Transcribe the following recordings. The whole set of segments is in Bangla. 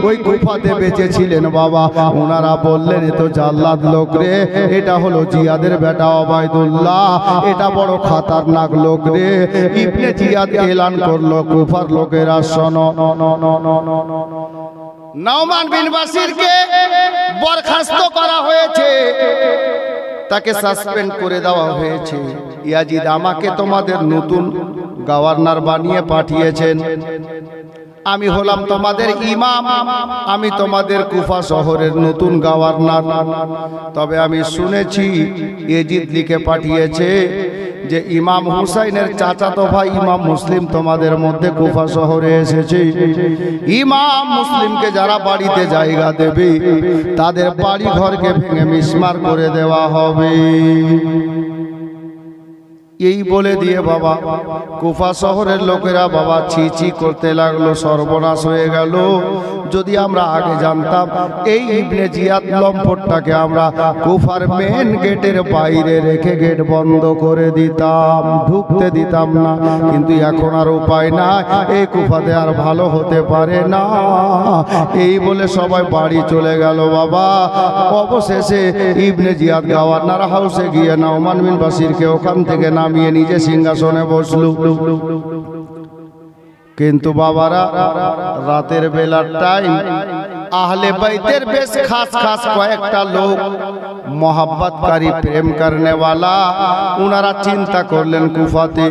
ওই কুফাতে বেঁচে ছিলেন বাবা। ওনারা বললেন এ তো জাল্লাদ লোক রে, এটা হলো জিয়াদের বেটা ওবায়দুল্লাহ, এটা বড় খাতারনাক লোক রে। ইবনে জিয়াদ এলান করলো, কুফার লোকেরা শোনো, নওমান বিন বাশিরকে বরখাস্ত করা হয়েছে, তাকে সাসপেন্ড করে দেওয়া হয়েছে। ইয়াজিদ আমাকে তোমাদের নতুন গভর্নর বানিয়ে পাঠিয়েছেন, আমি হলাম তোমাদের ইমাম, আমি তোমাদের কুফা শহরের নতুন গভর্নর। তবে আমি শুনেছি ইয়াজিদ লিখে পাঠিয়েছে যে ইমাম হুসাইনের চাচাতো ভাই ইমাম মুসলিম তোমাদের মধ্যে কুফা শহরে এসেছে। ইমাম মুসলিমকে যারা বাড়িতে জায়গা দেবে তাদের বাড়ি ঘরকে ভেঙে মিসমার করে দেওয়া হবে। এই বলে দিয়ে বাবা কুফা শহরের লোকেরা বাবা ছি করতে লাগলো, সর্বনাশ হয়ে গেল। যদি আমরা আগে জানতাম এই ইবনে জিয়াদ লম্পটটাকে আমরা কুফার মেন গেটের বাইরে রেখে গেট বন্ধ করে দিতাম, ঢুকতে দিতাম না। কিন্তু এখন আর উপায় নাই, এই কুফাতে আর ভালো হতে পারে না। এই বলে সবাই বাড়ি চলে গেল বাবা। অবশেষে ইবনে জিয়াদ গভর্নর হাউসে গিয়ে নওমান বিন বাশিরকে ওখান থেকে নামিয়ে নিজে সিংহাসনে বসলো। কিন্তু বাবারা রাতের বেলার টাইম আহলে বাইতের বেশ খাস খাস কয়েকটা লোক মোহাব্বতকারী প্রেম করনেওয়ালা, উনারা চিন্তা করলেন কুফাতে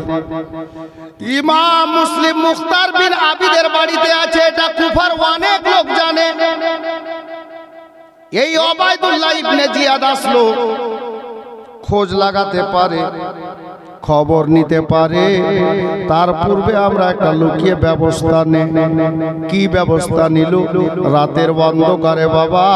ইমাম মুসলিম মুখতার বিন আবিদের বাড়িতে আছে, এটা কুফার অনেক লোক জানে। এই ওবায়দুল্লাহ ইবনে জিয়াদ আসলো, খোঁজ লাগাতে পারে, খবর নিতে পারে। তার পূর্বে আমরা একটা লুকিয়ে ব্যবস্থা নেই। কি ব্যবস্থা নিল? রাতের অন্ধকারে বাবা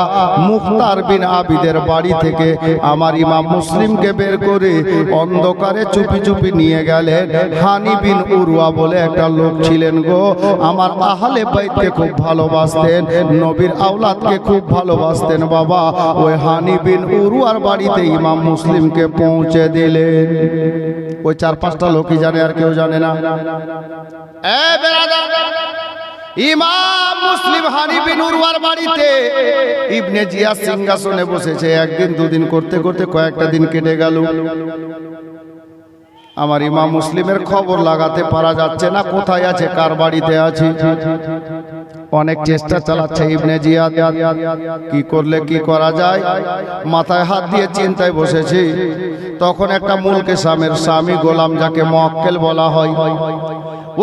মুখতার বিন আবিদের বাড়ি থেকে আমার ইমাম মুসলিমকে বের করে অন্ধকারে চুপি চুপি নিয়ে গেলেন। হানি বিন উরওয়া বলে একটা লোক ছিলেন গো, আমার আহলে বাইতকে খুব ভালোবাসতেন, নবীর আওলাদকে খুব ভালোবাসতেন বাবা। ওই হানি বিন উরওয়ার বাড়িতে ইমাম মুসলিমকে পৌঁছে দিলেন। ওই 4-5টা লোকই জানে, আর কেউ জানে না। ইমাম মুসলিম হানি বিন উরওয়ার বাড়িতে ইবনে জিয়াদ সিংহাসনে বসেছে। একদিন দুদিন করতে করতে কয়েকটা দিন কেটে গেল। আমার ইমাম মুসলিমের খবর লাগাতে পারা যাচ্ছে না, কোথায় আছে, কার বাড়িতে আছে। অনেক চেষ্টা চালাচ্ছে ইবনে জিয়াদ, কি করলে কি করা যায়, মাথায় হাত দিয়ে চিন্তায় বসেছে। তখন একটা মুলকে শামের স্বামী গোলাম, যাকে মুআক্কেল বলা হয়,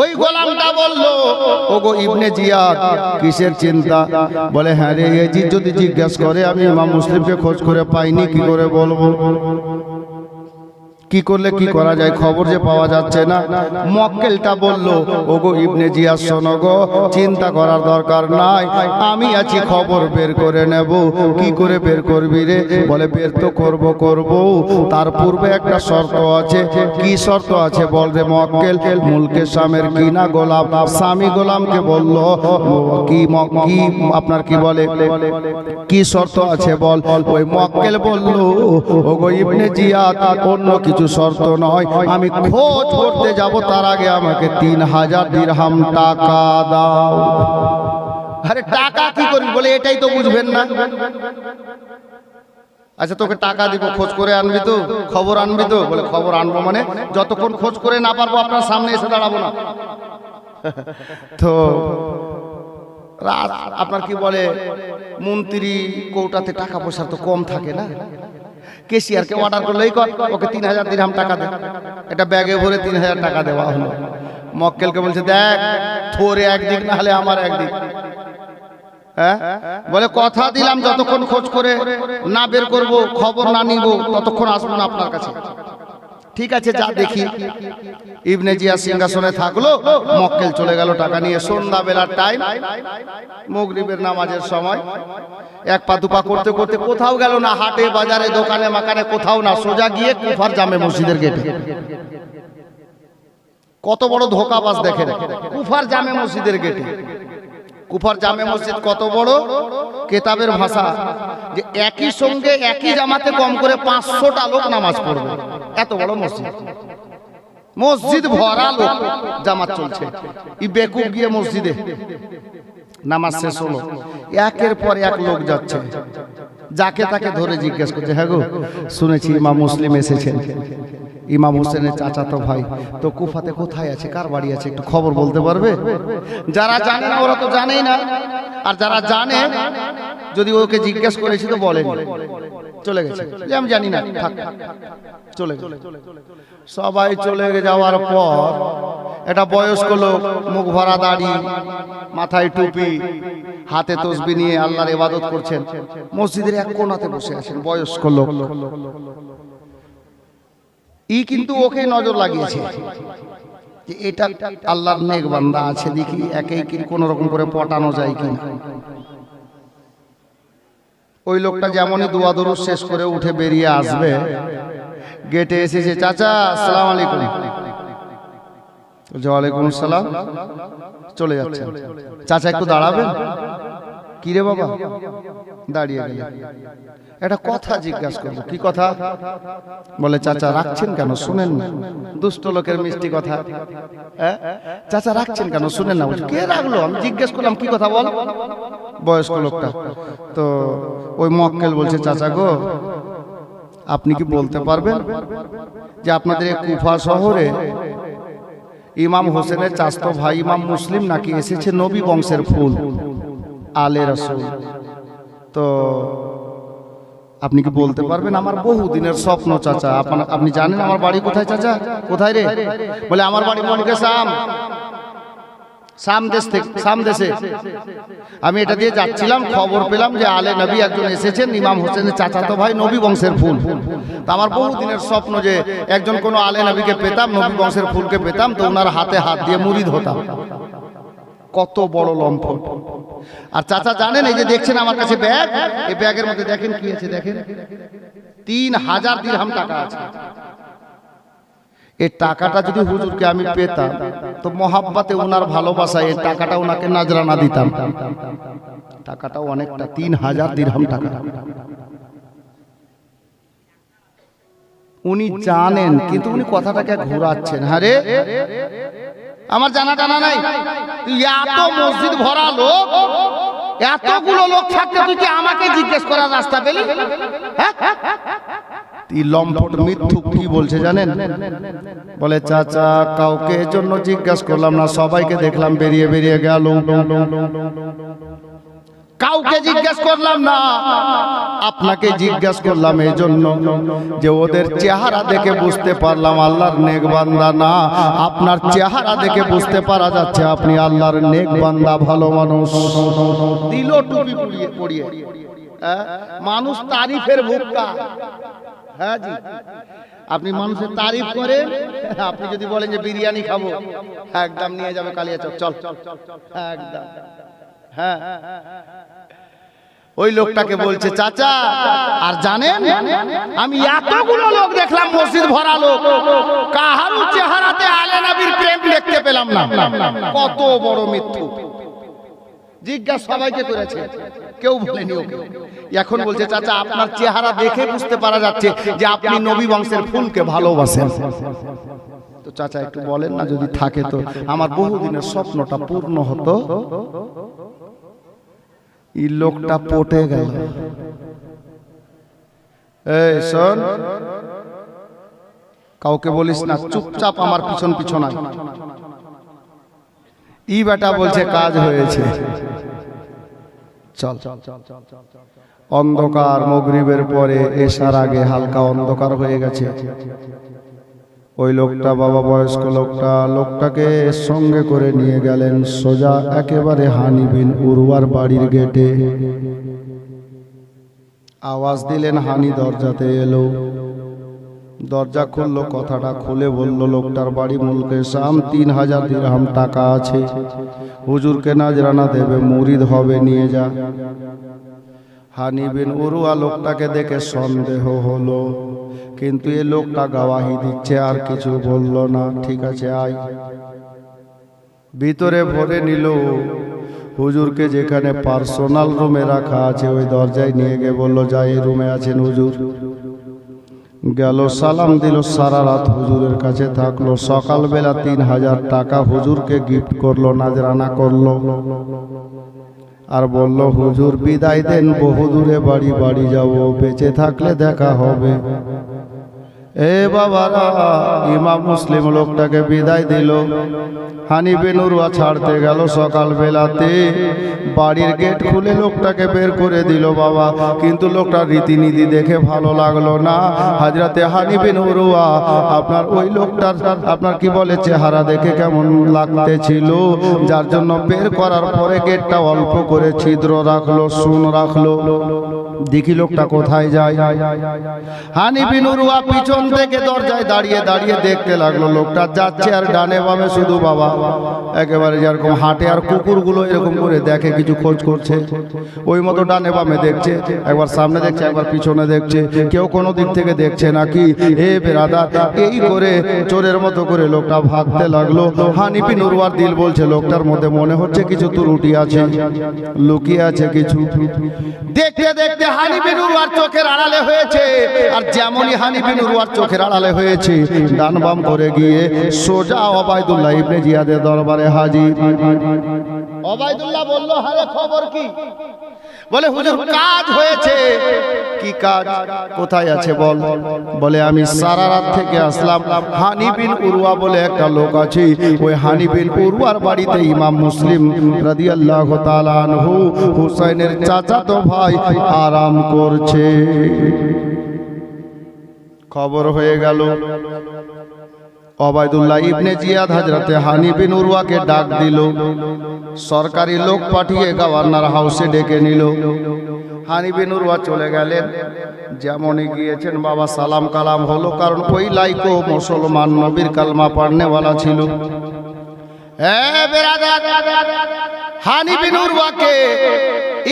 ওই গোলামটা বলল, ওগো ইবনে জিয়াদ কিসের চিন্তা? বলে হ্যাঁ রে, ইয়াজিদ যদি জিজ্ঞেস করে আমি ইমাম মুসলিমকে খোঁজ করে পাইনি, কি করে বলবো? কি করলে কি করা যায়, খবর যে পাওয়া যাচ্ছে না। মুআক্কেলটা বলল, ওগো ইবনে জিয়াদ শোনো গো, চিন্তা করার দরকার নাই, আমি আছি, খবর বের করে নেব। কি করে বের করবি রে? বলে বের তো করব, তার পূর্বে একটা শর্ত আছে। কি শর্ত আছে বল রে মুআক্কেল? মুলকে শামের কি না গোলাম, স্বামী গোলামকে বলল, কি আপনার কি বলে, কি শর্ত আছে বল? ওই মুআক্কেল বলল, ওগো ইবনে জিয়াদ অন্য কিছু শর্ত নয়, আমি খোঁজ করতে যাব, তার আগে আমাকে 3000 দিরহাম টাকা দাও। আরে টাকা কি করবি? বলে এটাই তো বুঝবেন না। আচ্ছা তোকে টাকা দিব, খোঁজ করে আনবি তো, খবর আনবি তো? বলে খবর আনবো মানে যতক্ষণ খোঁজ করে না পারবো আপনার সামনে এসে দাঁড়াবো না। তো আপনার কি বলে, মন্ত্রী কৌটাতে টাকা পয়সা তো কম থাকে না, কেশিয়ারকে অর্ডার করলেই ওকে 3000 দিরহাম টাকা দে। এটা ব্যাগে ভরে 3000 টাকা দেওয়া হলো। মুআক্কেলকে বলছে, দেখ তোর একদিক না হলে আমার একদিক। হ্যাঁ বলে কথা দিলাম, যতক্ষণ খোঁজ করে না বের করব, খবর না নিব, ততক্ষণ আসবো না আপনার কাছে। ঠিক আছে যা দেখি। ইবনে জিয়াদ সিংহাসনে থাকলো, মুআক্কেল চলে গেল টাকা নিয়ে। সন্ধ্যা বেলার টাইম, মাগরিবের নামাজের সময়, এক পা দুপা করতে করতে কোথাও গেল না, হাটে বাজারে দোকানে মাকানে কোথাও না, সোজা গিয়ে কুফার জামে মসজিদের গেটে। কত বড় ধোঁকাবাজ দেখেন, কুফার জামে মসজিদের গেটে। কুফার জামে মসজিদ কত বড়, কেতাবের ভাষা যে একই সঙ্গে একই জামাতে কম করে 500টা লোক নামাজ পড়বে, এত বড় মসজিদ। মসজিদ ভরা লোক, জামাত চলছে। ই বেকুব গিয়ে মসজিদে নামাজ শেষ হলো, একের পর এক লোক যাচ্ছে, যাকে তাকে ধরে জিজ্ঞেস করছে, হ্যাঁ গো শুনেছি ইমাম মুসলিম এসেছেন, ইমাম হোসেনের চাচাতো ভাই তো কুফাতে কোথায় আছে, কার বাড়ি আছে, একটু খবর বলতে পারবে? যারা জানে না ওরা তো জানেই না, আর যারা জানে যদি ওকে জিজ্ঞেস করেছি তো বলেন, চলে গেছে যে আমি জানি না, থাক, চলে গেছে। সবাই চলে যাওয়ার পর একটা বয়স্ক লোক, মুখ ভরা দাড়ি, মাথায় টুপি, হাতে তসবি নিয়ে আল্লাহর ইবাদত করছেন, মসজিদের এক কোণাতে বসে আছেন, বয়স্ক লোক। কিন্তু ওকে নজর লাগিয়েছে যে এটা আল্লাহর নেক বান্দা আছে, দেখি একেই কি কোন রকম করে পটানো যায় কিনা। ওই লোকটা যেমনই দোয়া দরুদ শেষ করে উঠে বেরিয়ে আসবে, গেটে এসেছে, চাচা আসসালামু আলাইকুম। ওয়ালাইকুম আসসালাম। চলে যাচ্ছে। চাচা একটু দাঁড়াবেন? কি রে বাবা? দাঁড়িয়ে গেল। একটা কথা জিজ্ঞাসা করবো। কি কথা? বলে চাচা রাখছেন কেন, শুনেন না? দুষ্ট লোকের মিষ্টি কথা। চাচা রাখছেন কেন, শুনেন না? কে রাখলো? আমি জিজ্ঞেস করলাম কি কথা বল। বয়স্ক লোকটা তো ওই মক্কেল বলছে, চাচা গো আপনি কি বলতে পারবেন যে আপনাদের এই কুফা শহরে ইমাম হোসেনের চাচাতো ভাই ইমাম মুসলিম নাকি এসেছে নবী বংশের ফুল আলে রাসূল, তো আপনি কি বলতে পারবেন? আমার বহুদিনের স্বপ্ন চাচা, আপনি জানেন আমার বাড়ি কোথায় চাচা? কোথায় রে? বলে আমার বাড়ি মনকে সাম দেশে। আমি এটা দিয়ে যাচ্ছিলাম, খবর পেলাম যে আলে নবী একজন এসেছেন, ইমাম হোসেনের চাচাতো ভাই, নবী বংশের ফুল। তো আমার বহুদিনের স্বপ্ন যে একজন কোন আলে নবীকে পেতাম, নবী বংশের ফুলকে পেতাম, তো ওনার হাতে হাত দিয়ে মুরিদ হতাম। কত বড় লম্পট! আর চাচা জানেন, এই যে দেখছেন আমার কাছে ব্যাগ, এই ব্যাগের মধ্যে দেখেন কি আছে, দেখেন 3000 দিরহাম টাকা আছে। এই টাকাটা যদি হুজুরকে আমি পেতাম তো মহাব্বতে ওনার ভালোবাসায় এই টাকাটা ওনাকে নাজরানা দিতাম। টাকাটাও অনেকটা, 3000 দিরহাম টাকা। উনি জানেন, কিন্তু উনি কথাটাকে ঘোরাচ্ছেন। হ্যাঁ রে, আমার জানা টানা নাই, তুই এত মসজিদ ভরা লোক, এতগুলো লোক থাকতে তুই কি আমাকে জিজ্ঞেস করার রাস্তা পেলি? লম্পট মিথ্যুক কি বলছে জানেন? বলে চাচা কাউকে জন্য জিজ্ঞেস করলাম না, সবাইকে দেখলাম বেরিয়ে বেরিয়ে গেল, কাউকে জিজ্ঞেস করলাম না, আপনাকে জিজ্ঞেস করলাম এই জন্য যে ওদের চেহারা দেখে বুঝতে পারলাম আল্লাহর নেক বান্দা না। আপনার চেহারা দেখে বুঝতে পারা যাচ্ছে আপনি আল্লাহর নেক বান্দা, ভালো মানুষ। দিল টুপি পরিয়ে মানুষ তারিফের ভুক্তা। হ্যাঁ জি, আপনি মানুষের তারিফ করেন, আপনি যদি বলেন যে বিরিয়ানি খাবো, একদম নিয়ে যাবে কালিয়াচক, চল একদম। হ্যাঁ, ওই লোকটাকে বলছে চাচা আর জানেন আমি এতগুলো লোক দেখলাম, মসজিদ ভরা লোক, কাহারও চেহারাতে আলে নবীর প্রেম দেখতে পেলাম না। কত বড় মিথ্যু! জিজ্ঞাসা সবাইকে করেছে, কেউ বলেনি ওকে। এখন বলছে চাচা আপনার চেহারা দেখে বুঝতে পারা যাচ্ছে যে আপনি নবী বংশের ফুলকে ভালোবাসেন। তো চাচা একটু বলেন না, যদি থাকে তো আমার বহুদিনের স্বপ্নটা পূর্ণ হতো। এই লোকটা পটে গেল। এই শোন, কাউকে বলিস না, চুপচাপ আমার পিছন পিছন আয়। ই বেটা বলছে কাজ হয়েছে, চল। অন্ধকার, মাগরিবের পরে এশার আগে হালকা অন্ধকার হয়ে গেছে। ওই লোকটা, বাবা বয়স্ক লোকটাকে সঙ্গে করে নিয়ে গেলেন সোজা একেবারে হানি বিন উরওয়ার বাড়ির গেটে। আওয়াজ দিলেন, হানি দরজাতে এলো। দরজা খুললো, কথাটা খুলে বলল লোকটার বাড়ি মুলকে শাম, 3000 দিরহাম টাকা আছে, হুজুরকে নাজরানা দেবে, মুরিদ হবে, নিয়ে যা। হানি বিন উরওয়া লোকটাকে দেখে সন্দেহ হলো, কিন্তু এ লোকটা গাওয়াহি দিচ্ছে, আর কিছু বলল না। ঠিক আছে আয়। ভিতরে ভরে নিল। হুজুরকে যেখানে পার্সোনাল রুমে রাখা আছে ওই দরজায় নিয়ে গিয়ে বলল, যা এই রুমে আছেন হুজুর। গেল সালাম দিল, সারা রাত হুজুরের কাছে থাকলো। সকালবেলা 3000 টাকা হুজুরকে গিফট করলো, নাজরানা করলো, আর বলল হুজুর বিদায় দেন, বহু দূরে বাড়ি, বাড়ি যাব, বেঁচে থাকলে দেখা হবে। এ বাবারা, ইমাম মুসলিম লোকটাকে বিদায় দিল। হানিফ নুরওয়া ছাড়তে গেল সকাল বেলাতে, বাড়ির গেট খুলে লোকটাকে বের করে দিল বাবা। কিন্তু লোকটার রীতিনীতি দেখে ভালো লাগলো না। হযরতে হানিফ নুরওয়া আপনার ওই লোকটার আপনার কি বলে চেহারা দেখে কেমন লাগতেছিল, যার জন্য বের করার পরে গেটটা অল্প করে ছিদ্র রাখলো, শুন রাখলো, দেখি লোকটা কোথায় যায়। হানিফ নুরওয়া পিছন থেকে দরজায় দাঁড়িয়ে দাঁড়িয়ে দেখতে লাগলো লোকটা যাচ্ছে, আর ডানে বামে শুধু বাবা একেবারে যেরকম হাঁটে আর কুকুরগুলো এরকম করে দেখে, কিছু খোঁজ করছে, ওই মতো ডানে বামে দেখছে, একবার সামনে দেখছে, একবার পিছনে দেখছে, কেউ কোনো দিক থেকে দেখছে নাকি। এ বেরাদার, এই করে চোরের মতো করে লোকটা ভাগতে লাগলো। হানিফ নুরওয়ার দিল বলছে লোকটার মধ্যে মনে হচ্ছে কিছু ত্রুটি আছে, লুকিয়ে আছে কিছু। দেখতে দেখতে হানিফ নুরওয়ার চোখের আড়ালে হয়েছে, আর যেমনই হানিফ নুরওয়ার চোখের আড়ালে হয়েছে, ডান বাম করে গিয়ে সোজা ওবায়দুল্লাহ ইবনে জিয়াদের দরবারে হাজির। ওবায়দুল্লাহ বলল, আরে খবর কি? বলে হুজুর কাজ হয়েছে। কি কাজ? কোথায় আছে বল। বলে আমি সারা রাত থেকে আসলাম, হানি বিন উরওয়া বলে একটা লোক আছে, ওই হানি বিন উরওয়ার বাড়িতে ইমাম মুসলিম রাদিয়াল্লাহু তাআলা আনহু হুসাইনের চাচাতো ভাই আরাম করছে। খবর হয়ে গেল। ওবায়দুল্লাহ ইবনে জিয়াদ হযরতে হানি বিন উরওয়াকে ডাক দিল, সরকারি লোক পাঠিয়ে গভর্নর হাউসে ডেকে নিল। হানি বিন উরওয়া চলে গেলেন, যেমনই গিয়েছেন বাবা সালাম কালাম হলো, কারণ ওই লাইকো মুসলমান নবীর কালমা পড়নেওয়ালা ছিল। হানি বিন উরওয়াকে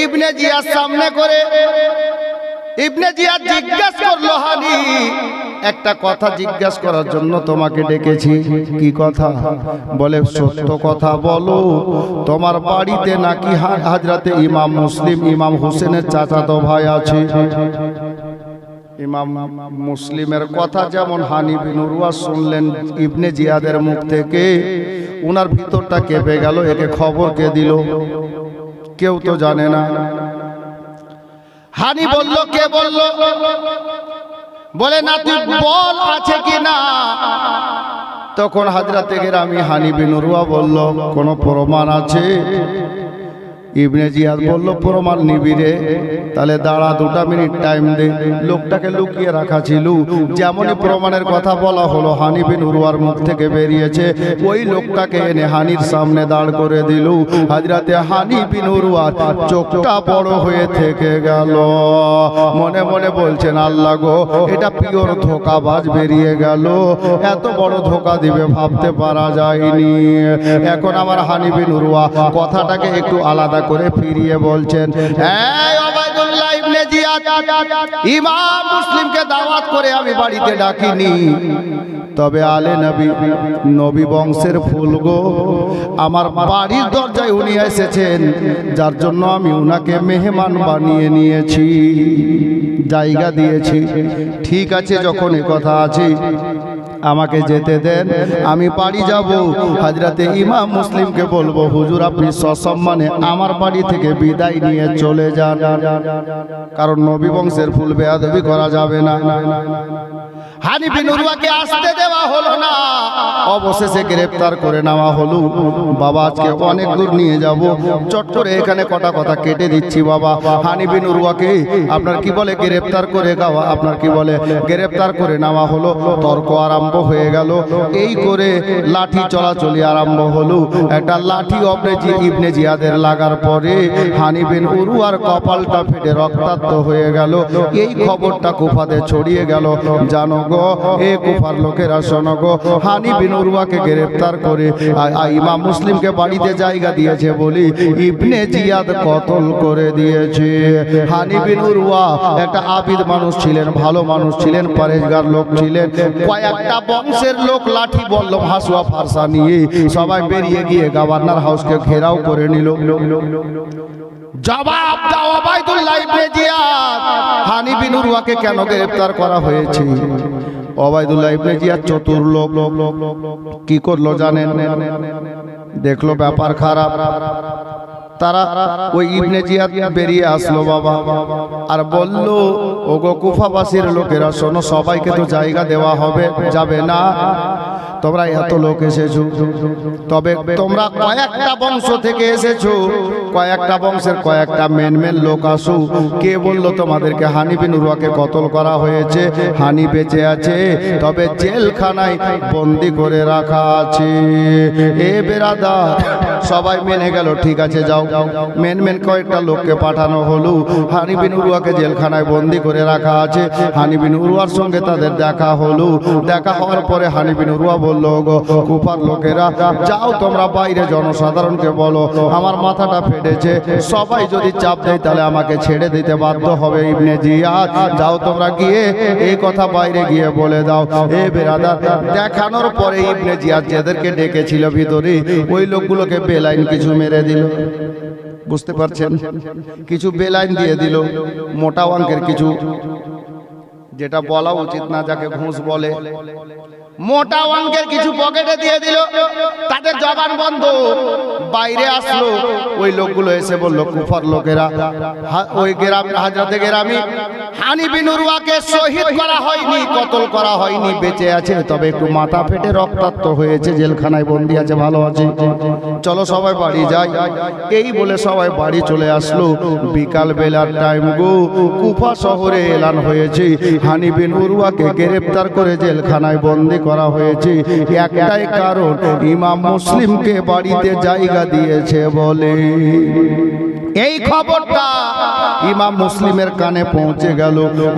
ইবনে জিয়াদ সামনে করে ইবনে জিয়াদ জিজ্ঞাসা করলো, হানি একটা কথা জিজ্ঞাসা করার জন্য তোমাকে ডেকেছি। কি কথা? বলে সত্য কথা বলো, তোমার বাড়িতে নাকি হযরতে ইমাম মুসলিম ইমাম হোসেনের চাচাতো ভাই আছে। ইমাম মুসলিমের কথা যেমন হানি বিন উরওয়া শুনলেন ইবনে জিয়াদের মুখ থেকে, উনার ভিতরটা কেঁপে গেল। একে খবর কে দিল? কেউ তো জানে না। হানি বলল, কে বলল? বলে না তুই বল আছে কি না। তখন হযরতে গেরামি হানি বিন উরওয়া বলল, কোন প্রমাণ আছে? ইবনে জিয়াদ বলল, প্রমাণ নিবি রে? তাহলে দাঁড়া, 2 মিনিট টাইম দে। লোকটাকে লুকিয়ে রাখা ছিল, যেমনই প্রমাণের কথা বলা হলো হানি বিন উরওয়ার মুখ থেকে বেরিয়েছে, ওই লোকটাকে এনে হানির সামনে দাঁড় করে দিল। হযরতে হানি বিন উরওয়ার চোখটা বড় হয়ে থেকে গেল, মনে মনে বলছেন, আল্লাহ গো, এটা পিওর ধোঁকাবাজ বেরিয়ে গেল, এত বড় ধোঁকা দিবে ভাবতে পারা যায়নি। এখন আমার হানি বিন উরওয়া কথাটাকে একটু আলাদা করে ফিরিয়ে বলছেন, এই ওবায়দুল্লাহ ইবনে জিয়াদ, ইমাম মুসলিমকে দাওয়াত করে আমি বাড়িতে ডাকিনি, তবে আলে নবী নবী বংশের ফুল গো, আমার বাড়ির দরজায় উনি এসেছেন, যার জন্য আমি উনাকে মেহমান বানিয়ে নিয়েছি, জায়গা দিয়েছি। ঠিক আছে, যখন এ কথা আছে আমাকে যেতে দেন, আমি বাড়ি যাব। হযরতে ইমাম মুসলিমকে বলবো, হুজুর আপনি সসম্মানে আমার বাড়ি থেকে বিদায় নিয়ে চলে যান, কারণ নবী বংশের ফুল বেয়াদবি করা যাবে না। হানি বিন উরওয়াকে আসতে দেওয়া হলো না, অবশেষে গ্রেফতার করে নেওয়া হলো। বাবা আজকে অনেক দূর নিয়ে যাব, চট করে এখানে কটা কথা কেটে দিচ্ছি বাবা। হানি বিন উরওয়াকে আপনার কি বলে গ্রেফতার করে গাওয়া, আপনার কি বলে গ্রেফতার করে নেওয়া হলো। তর্ক আরম্ভ হয়ে গেল, এই করে লাঠি চলাচলি আরম্ভ হলো। একটা লাঠি ইবনে জিয়াদের লাগার পরে হানি বিন উরওয়ার কপালটা ফেটে রক্তাক্ত হয়ে গেল। এই খবরটা কুফাতে ছড়িয়ে গেল। জানো গো, এ কুফার লোকেরা শোনো গো, হানি বিন উরওয়াকে গ্রেফতার করে ইমাম মুসলিমকে বাড়িতে জায়গা দিয়েছে বলি ইবনে জিয়াদ কতল করে দিয়েছে। হানি বিন উরওয়া একটা আবিদ মানুষ ছিলেন, ভালো মানুষ ছিলেন, পরেশগার লোক ছিলেন। কয়েকটা বংশের লোক লাঠি বল্লম হাসুয়া ফারসা নিয়ে সবাই বেরিয়ে গিয়ে গভর্নর হাউসকে ঘেরাও করে নিল। জবাব দাও ওবায়দুল্লাহ ইবনে জিয়াদ, হানি বিন উরওয়াকে কেন গ্রেফতার করা হয়েছে? ওবায়দুল্লাহ ইবনে জিয়াদ চতুর লোক, কি করলো জানেন? দেখলো ব্যাপার খারাপ, তারা ওই ইবনে জিয়াদ বেরিয়ে আসলো বাবা, আর বলল, ওগো কুফাবাসীর লোকেরা শোনো, সবাইকে তো জায়গা দেওয়া হবে যাবে না, তোমরা এত লোক এসেছো, তবে তোমরা কয়েকটা বংশ থেকে এসেছো, কয়েকটা বংশের কয়েকটা মেন লোক আসো। কে বললো তোমাদেরকে হানি বিন উরওয়াকে কতল করা হয়েছে? হানি বেঁচে আছে, তবে জেলখানায় বন্দি করে রাখা আছে। এ বেরাদার, সবাই মেনে গেল, ঠিক আছে যাও। মেন কয়েকটা লোককে পাঠানো হলো, হানি বিন উরওয়াকে জেলখানায় বন্দি করে রাখা আছে। হানি বিন উরওয়ার সঙ্গে তাদের দেখা হলো। দেখা হওয়ার পরে হানি বিন উরওয়া বলল, গো কুফার লোকেরা, যাও তোমরা বাইরে জনসাধারণকে বলো আমার মাথাটা ফেটেছে, সবাই যদি চাপ দেয় তাহলে আমাকে ছেড়ে দিতে বাধ্য হবে ইবনে জিয়াদ, যাও তোমরা গিয়ে এই কথা বাইরে গিয়ে বলে দাও। এ বেরাদার, দেখানোর পরে ইবনে জিয়াদ যাদেরকে ডেকেছিল ভিতরে, ওই লোকগুলোকে বেলাইন কিছু মেরে দিল। বুঝতে পারছেন? কিছু বেলাইন দিয়ে দিল, মোটা অঙ্কের কিছু, যেটা বলা উচিত না, যাকে ঘুষ বলে, মোটা অঙ্কের কিছু পকেটে দিয়ে দিল। তাদের জবান বন্ধ, বাইরে আসলো। ওই লোকগুলো এসে বলল, কুফার লোকেরা, ওই গ্রামের হাজরাতে গ্রামী হানি বিন উরওয়াকে শহীদ করা হয়নি, কতল করা হয়নি, বেঁচে আছে, তবে একটু মাথা ফেটে রক্তাক্ত হয়েছে, জেলখানায় বন্দি আছে, ভালো আছে, চলো সবাই বাড়ি যাই। এই বলে সবাই বাড়ি চলে আসলো। বিকাল বেলার টাইম গো, কুফা শহরে এলান হয়েছে হানি বিন উরওয়াকে গ্রেফতার করে জেলখানায় বন্দি করা হয়েছে। একটাই কারণ, ইমাম মুসলিমকে বাড়িতে জায়গা দিয়েছে বলে। এই খবরটা ইমাম মুসলিমের কানে পৌঁছে গেল,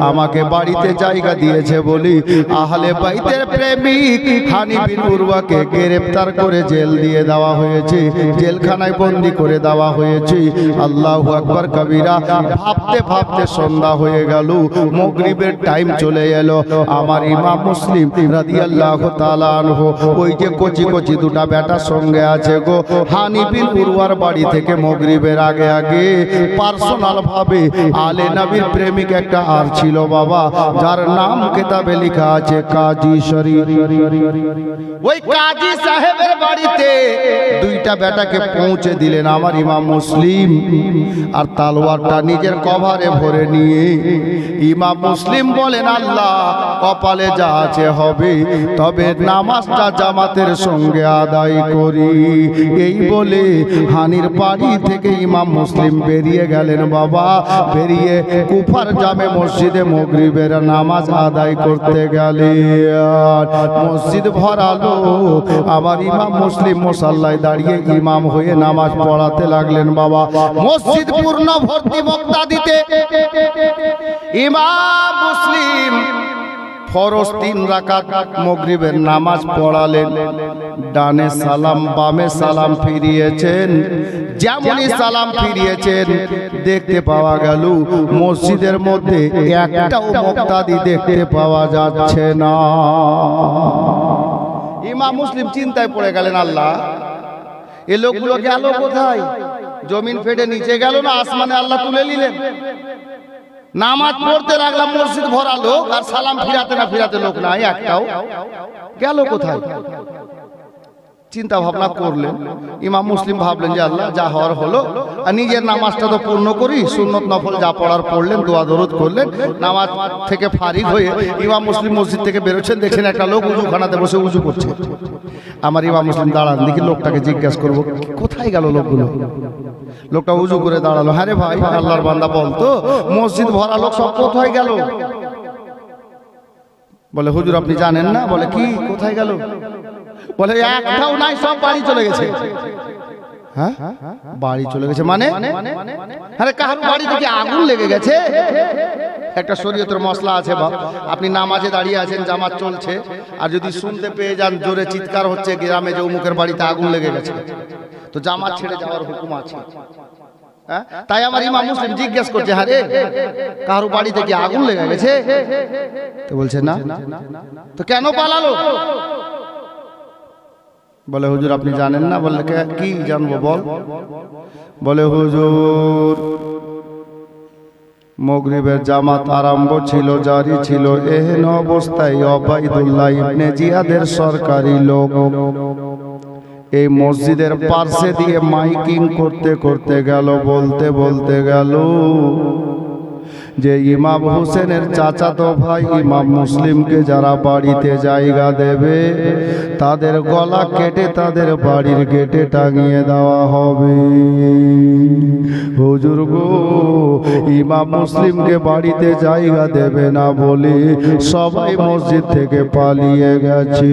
আমাকে বাড়িতে জায়গা দিয়েছে বলি আহলে বাইতের প্রেমিক হানি বিন উরওয়াকে গ্রেফতার করে জেল দিয়ে দেওয়া হয়েছে, জেলখানায় বন্দি করে দেওয়া হয়েছে। আল্লাহু আকবার কবিরা। ভাবতে ভাবতে সন্ধ্যা হয়ে গেল, মাগরিবের টাইম চলে এলো। আমার ইমাম মুসলিম রাদিয়াল্লাহু তাআলা আনহু ওই যে কচি কচি দুটা বেটার সঙ্গে আছে গো, হানি বিন উরওয়ার বাড়ি থেকে মাগরিবের আগে আগে পার্সোনাল ভাবে আলে নবীর প্রেমিক একটা আর ছিল বাবা, যার নাম কিতাবে লেখা আছে কাজী শরীফ। ওই কাজী সাহেবের বাড়িতে দুইটা বেটাকে পৌঁছে দিলেন আমার ইমাম মুসলিম, আর তালোয়ারটা নিজের কভারে ভরে নিয়ে ইমাম মুসলিম বলেন, আল্লাহ কপালে যা আছে হবে, তবে নামাজটা জামাতের সঙ্গে আদায় করি। এই বলে হানির বাড়ি থেকে ইমাম মুসলিম বেরিয়ে গেলেন বাবা, বেরিয়ে কুফার জামে মসজিদে মাগরিবের নামাজ আদায় করতে গেলেন। মসজিদ ভরালো, আমার ইমাম মুসলিম মুসাল্লায় দাঁড়িয়ে ইমাম হয়ে নামাজ পড়াতে লাগলেন বাবা। মসজিদ পূর্ণ ভর্তি বক্তা দিতে ইমাম মুসলিম ফরজ 3 রাকাত মাগরিবের নামাজ পড়ালেন। ডানে সালাম, বামে সালাম ফিরিয়েছেন। যেমনই সালাম ফিরিয়েছেন, দেখতে পাওয়া গেল মসজিদের মধ্যে একটাও মুক্তাদি দেখতে পাওয়া যাচ্ছে না। ইমাম মুসলিম চিন্তায় পড়ে গেলেন, আল্লাহ এই লোকগুলো গেল কোথায়? জমিন ফেটে নিচে গেল না আসমানে আল্লাহ তুলে নিলেন? নামাজ পড়তে লাগলাম, মসজিদ ভরা লোক, আর সালাম ফিরাতে না ফিরাতে লোক নাই একটাও, গেল কোথায়? চিন্তা ভাবনা করলেন। ইমাম মুসলিম ভাবলেন যে আল্লাহ যা হওয়ার হলো, আর নিজের নামাজটা তো পূর্ণ করি, সুন্নত নফল যা পড়ার পড়লেন, দোয়া দরুদ করলেন। নামাজ থেকে ফারিগ হয়ে ইমাম মুসলিম মসজিদ থেকে বেরোচ্ছেন, দেখছেন একটা লোক উজুখানাতে বসে উজু করছে। আমার ইমাম মুসলিম দাঁড়ান, দেখি লোকটাকে জিজ্ঞাসা করবো কোথায় গেল লোকগুলো। লোকটা উজু করে দাঁড়ালো, হ্যাঁ রে ভাই আল্লাহর বান্দা বলতো মসজিদ ভরা লোক সব কোথায় গেল? বলে হুজুর আপনি জানেন না? বলে কি, কোথায় গেল? বলে একটাও নাই, সব বাড়ি চলে গেছে। হ্যাঁ বাড়ি চলে গেছে মানে? আরে কার বাড়িতে কি আগুন লেগে গেছে? একটা শরীয়তের মশলা আছে বাপ, আপনি নামাজে দাঁড়িয়ে আছেন, জামাত চলছে, আর যদি শুনতে পেয়ে যান জোরে চিৎকার হচ্ছে গ্রামে যে অমুকের বাড়িতে আগুন লেগে গেছে, তো জামাত ছেড়ে যাওয়ার হুকুম আছে। তাই আমার ইমাম মুসলিম জিজ্ঞেস করছে, হ্যাঁ রে কারো বাড়িতে কি আগুন লেগে গেছে? তো বলছে না। তো কেন পালালো? বলে হুজুর আপনি জানেন না? বললে কি জানবো বল। বলে হুজুর মাগরিবের জামাত আরম্ভ ছিল, জারি ছিল, এহেন অবস্থায় ওবাইদুল্লাহ ইবনে জিয়াদের সরকারি লোক এই মসজিদের পাশে দিয়ে মাইকিং করতে করতে গেল, বলতে বলতে গেল যে ইমাম হোসেনের চাচাতো ভাই ইমাম মুসলিমকে যারা বাড়িতে জায়গা দেবে তাদের গলা কেটে তাদের বাড়ির গেটে টাঙিয়ে দেওয়া হবে। হুজুর গো, ইমাম মুসলিমকে বাড়িতে জায়গা দেবে না বলে সবাই মসজিদ থেকে পালিয়ে গেছে।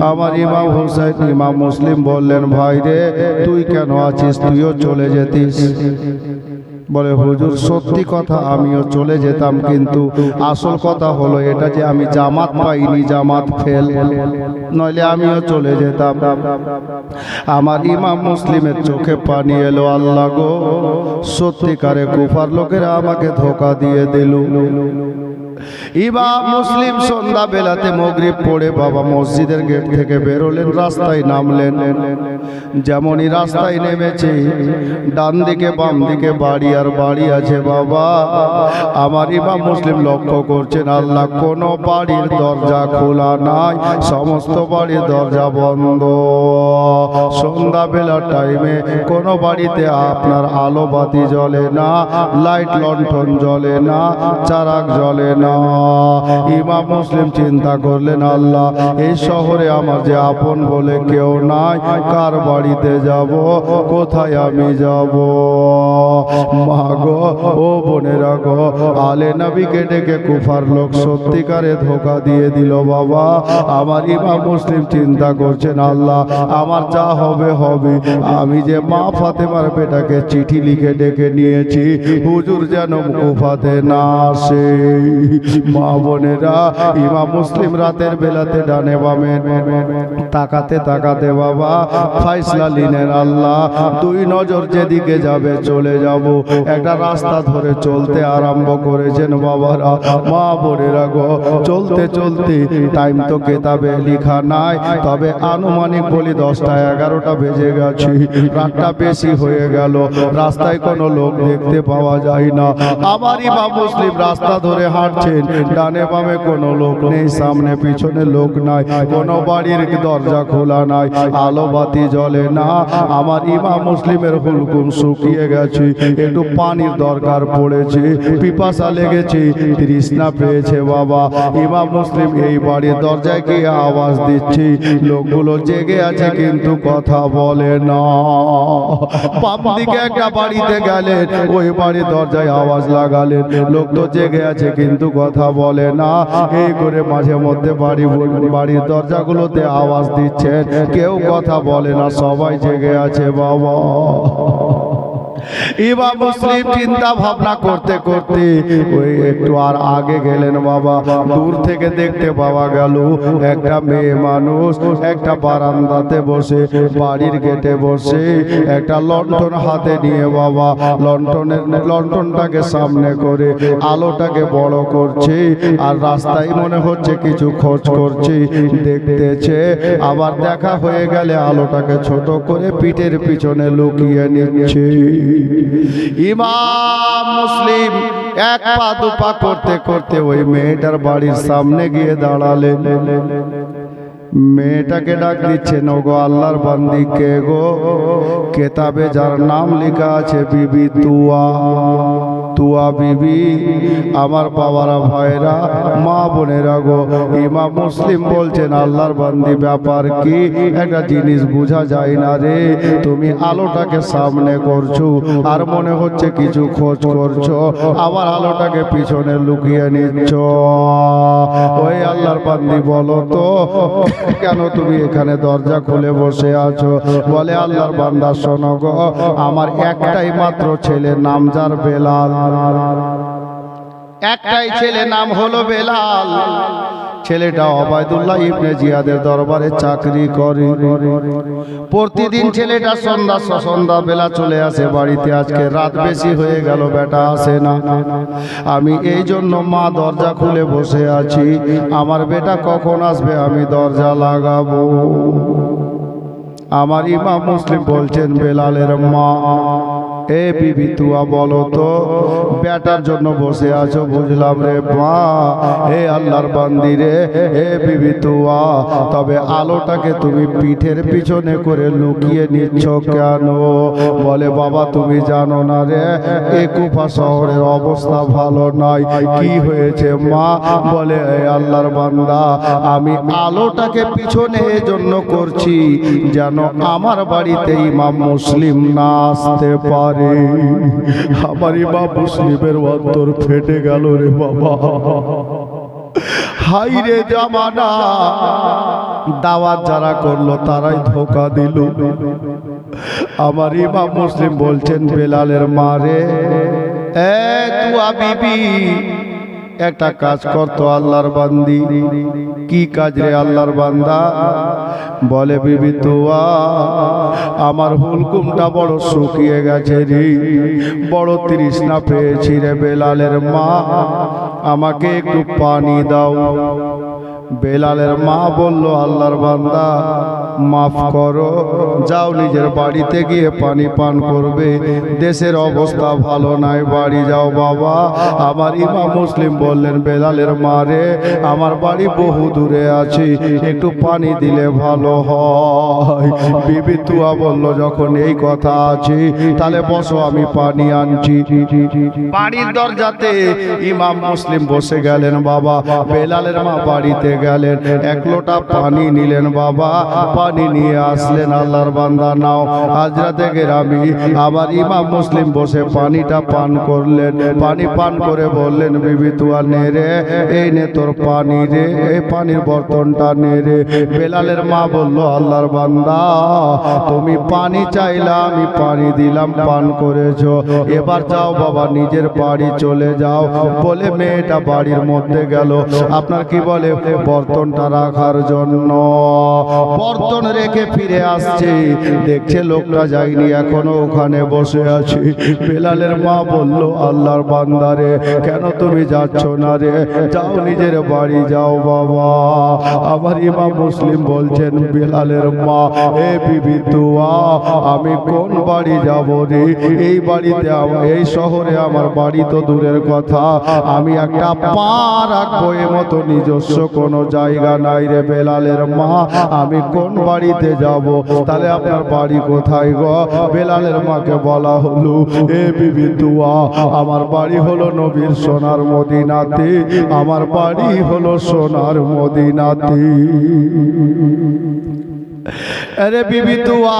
আমার ইমাম হোসেন ইমাম মুসলিম বললেন, ভাই রে তুই কেন আছিস? তুইও চলে যেতিস। বলে হুজুর সত্যি কথা, আমিও চলে যেতাম, কিন্তু আসল কথা হলো এটা যে আমি জামাত পাইনি, জামাত ফেল, নইলে আমিও চলে যেতাম। আমার ইমাম মুসলিমের চোখে পানি এলো, আল্লাহ গো সত্যিকারে কুফার লোকেরা আমাকে ধোঁকা দিয়ে দিল। ইমাম মুসলিম সন্ধ্যা বেলাতে মাগরিব পড়ে বাবা মসজিদের গেট থেকে বেরোলেন, রাস্তায় নামলেন। যেমনই রাস্তায় নেমেছে ডান দিকে বাম দিকে বাড়ি আর বাড়ি আছে বাবা। আমার ইমাম মুসলিম লক্ষ্য করছেন, আল্লাহ কোন বাড়ির দরজা খোলা নাই, সমস্ত বাড়ির দরজা বন্ধ। সন্ধ্যা বেলার টাইমে কোন বাড়িতে আপনার আলো বাতি জ্বলে না, লাইট লণ্ঠন জ্বলে না, চারাক জ্বলে না। ইমাম মুসলিম চিন্তা করলেন, আল্লাহ এই শহরে আমার যে আপন বলে কেউ নাই, কার বাড়িতে যাব, কোথায় আমি যাব? মা গো, ও বোনেরা গো, আলে নবীকে ডেকে কুফার লোক সত্যিকারে ধোঁকা দিয়ে দিল বাবা। আমার ইমাম মুসলিম চিন্তা করছেন, আল্লাহ আমার যা হবে হবে, আমি যে মা ফাতেমার বেটাকে চিঠি লিখে ডেকে নিয়েছি, হুজুর যেন কুফাতে না আসে। মা বোনেরা, ইমাম মুসলিম রাতের বেলাতে ডানে বামে তাকাতে তাকাতে বাবা ফাইসলা নিলেন, আল্লাহ দুই নজর যেদিকে যাবে চলে যাব। একটা রাস্তা ধরে চলতে আরম্ভ করেছেন বাবারা। মা বোনেরা গো, চলতে চলতে টাইম তো কেতাবে লেখা নাই, তবে আনুমানিক বলি 10টা 11টা বেজে গেছে, রাতটা বেশি হয়ে গেল, রাস্তায় কোনো লোক দেখতে পাওয়া যায় না। আমার ইমাম মুসলিম রাস্তা ধরে হাঁটছেন, ডানে বামে কোনো লোক নেই, সামনে পিছনে লোক নাই, কোনো বাড়ির দরজা খোলা নাই, আলো বাতি জ্বলে না। আমার ইমাম মুসলিমের হুলকুম শুকিয়ে গেছে, একটু পানির দরকার পড়েছে, পিপাসা লেগেছে, তৃষ্ণা পেয়েছে বাবা। ইমাম মুসলিম এই বাড়ির দরজায় গিয়ে আওয়াজ দিচ্ছে, লোকগুলো জেগে আছে কিন্তু কথা বলে না। বাম দিকে একটা বাড়িতে গেলেন, ওই বাড়ির দরজায় আওয়াজ লাগালেন, লোক তো জেগে আছে কিন্তু কথা বলে না। এই করে মাঝে মধ্যে বাড়ির দরজাগুলোতে আওয়াজ দিচ্ছেন, কেউ কথা বলে না, সবাই জেগে আছে বাবা। ইমাম মুসলিম চিন্তা ভাবনা করতে করতে ওই একটু আর আগে গেলেন বাবা। দূর থেকে দেখতে পাওয়া গেল একটা মেয়ে মানুষ একটা বারান্দাতে বসে, বাড়ির গেটে বসে, একটা লণ্ঠন হাতে নিয়ে বাবা লণ্ঠনটাকে সামনে করে আলোটাকে বড় করছে, আর রাস্তায় মনে হচ্ছে কিছু খোঁজ করছে, দেখতেছে। আবার দেখা হয়ে গেলে আলোটাকে ছোট করে পিঠের পিছনে লুকিয়ে নিচ্ছে। ইমাম মুসলিম এক পা দুপা করতে করতে ওই মেয়েটার বাড়ির সামনে গিয়ে দাঁড়ালেন। মেয়েটাকে ডাক দিচ্ছেন, ওগো আল্লাহর বান্দি কে গো? কেতাবে যার নাম লেখা আছে বিবি তুয়া, তুয়া বিবি। আমার বাবারা ভাইরা মা বোনেরা গো, ইমাম মুসলিম বলছেন, আল্লাহর বান্দি ব্যাপার কি? একটা জিনিস বোঝা যায় না রে, তুমি আলোটাকে সামনে করছো আর মনে হচ্ছে কিছু খোঁজ করছো, আবার আলোটাকে পিছনে লুকিয়ে নিচ্ছ। ওই আল্লাহর বান্দি বলো তো কেন তুমি এখানে দরজা খুলে বসে আছো? বলে, আল্লাহর বান্দা শোনো গো, আমার একটাই মাত্র ছেলে, নাম যার বেলাল, একটাই ছেলে, নাম হলো বেলাল। ছেলেটা ওবায়দুল্লাহ ইবনে জিয়াদের দরবারে চাকরি করে। প্রতিদিন ছেলেটা সন্ধ্যা বেলা চলে আসে বাড়িতে। আজকে রাত বেশি হয়ে গেল, বেটা আসে না। আমি এই জন্য মা দরজা খুলে বসে আছি, আমার বেটা কখন আসবে আমি দরজা লাগাবো। আমার ইমাম মুসলিম বলছেন, বেলালের মা, এ বিবি তুয়া বলো তো, বেটার জন্য বসে আছো বুঝলাম রে মা, এ আল্লাহর বান্দি রে, এ বিবি তুয়া, তবে আলোটাকে তুমি পিঠের পিছনে করে লুকিয়ে নিচ্ছ কেন? বলে, বাবা তুমি জানো না রে, এ কুফা শহরের অবস্থা ভালো নয়। কি হয়েছে মা? বলে, এ আল্লাহর বান্দা, আমি আলোটাকে পিছনে এজন্য করছি যেন আমার বাড়িতে ইমাম মুসলিম না আসতে পারে। আমার ইমাম মুসলিমের অন্তর ফেটে গেল রে বাবা। হাই রে জামানা, দাওয়াত যারা করলো তারাই ধোঁকা দিল। আমার ইমাম মুসলিম বলছেন, বেলালের মা রে, এ তুয়া বিবি, একটা কাজ করতো আল্লাহর বান্দি। কি কাজ রে আল্লাহর বান্দা? বলে, বিবি তুয়া, আমার হুলকুমটা বড় শুকিয়ে গেছে রে, বড় তৃষ্ণা পেয়েছি রে বেলালের মা, আমাকে একটু পানি দাও। বেলালের মা বলল, আল্লাহর বান্দা মাফ করো, যাও নিজের বাড়িতে গিয়ে পানি পান করবে, দেশের অবস্থা ভালো নাই, বাড়ি যাও বাবা। আমার ইমাম মুসলিম বললেন, বেলালের মা রে, আমার বাড়ি বহু দূরে আছে, একটু পানি দিলে ভালো হয়। বিবি তুয়া বলল, যখন এই কথা আছে তাহলে বসো, আমি পানি আনছি। বাড়ির দরজাতে ইমাম মুসলিম বসে গেলেন বাবা। বেলালের মা বাড়িতে গেলেন, এক লোটা পানি নিলেন বাবা, পানি নিয়ে আসলেন। আল্লাহর বান্দা নাও। হাজরাতে গেরামি, আমার ইমাম মুসলিম বসে পানিটা পান করলেন। পানি পান করে বললেন, বিবি তুয়া নে রে, এই নে তোর পানি রে, এই পানির বর্তনটা নে রে। বেলালের মা বলল, আল্লাহর বান্দা তুমি পানি চাইলা, আমি পানি দিলাম, পান করেছো, এবার যাও বাবা নিজের বাড়ি চলে যাও। বলে মেয়েটা বাড়ির মধ্যে গেল। আপনার কি বলে, বর্তনটা রাখার জন্য। বর্তন রেখে ফিরে আসছে, দেখছে লোকটা যায়নি, এখনো ওখানে বসে আছে। বেলালের মা বলল, আল্লাহর বান্দারে, কেন তুমি যাচ্ছ না রে? যাও নিজের বাড়ি যাও বাবা। আবার ইমাম মুসলিম বলছেন, বেলালের মা, এ বিবি তুয়া, আমি কোন বাড়ি যাব রে? এই বাড়িতে, এই শহরে আমার বাড়ি তো দূরের কথা, আমি একটা পা রাখবো এ মতো নিজস্ব কোনো জায়গা নাই রে বেলালের মা, আমি কোন বাড়িতে যাব? তাহলে আপনার বাড়ি কোথায় গো? বেলালের মাকে বলা হলো, এ বিবি তুয়া, আমার বাড়ি হলো নবীর সোনার মদিনাতে, আমার বাড়ি হলো সোনার মদিনাতে। আরে বিবি তুয়া,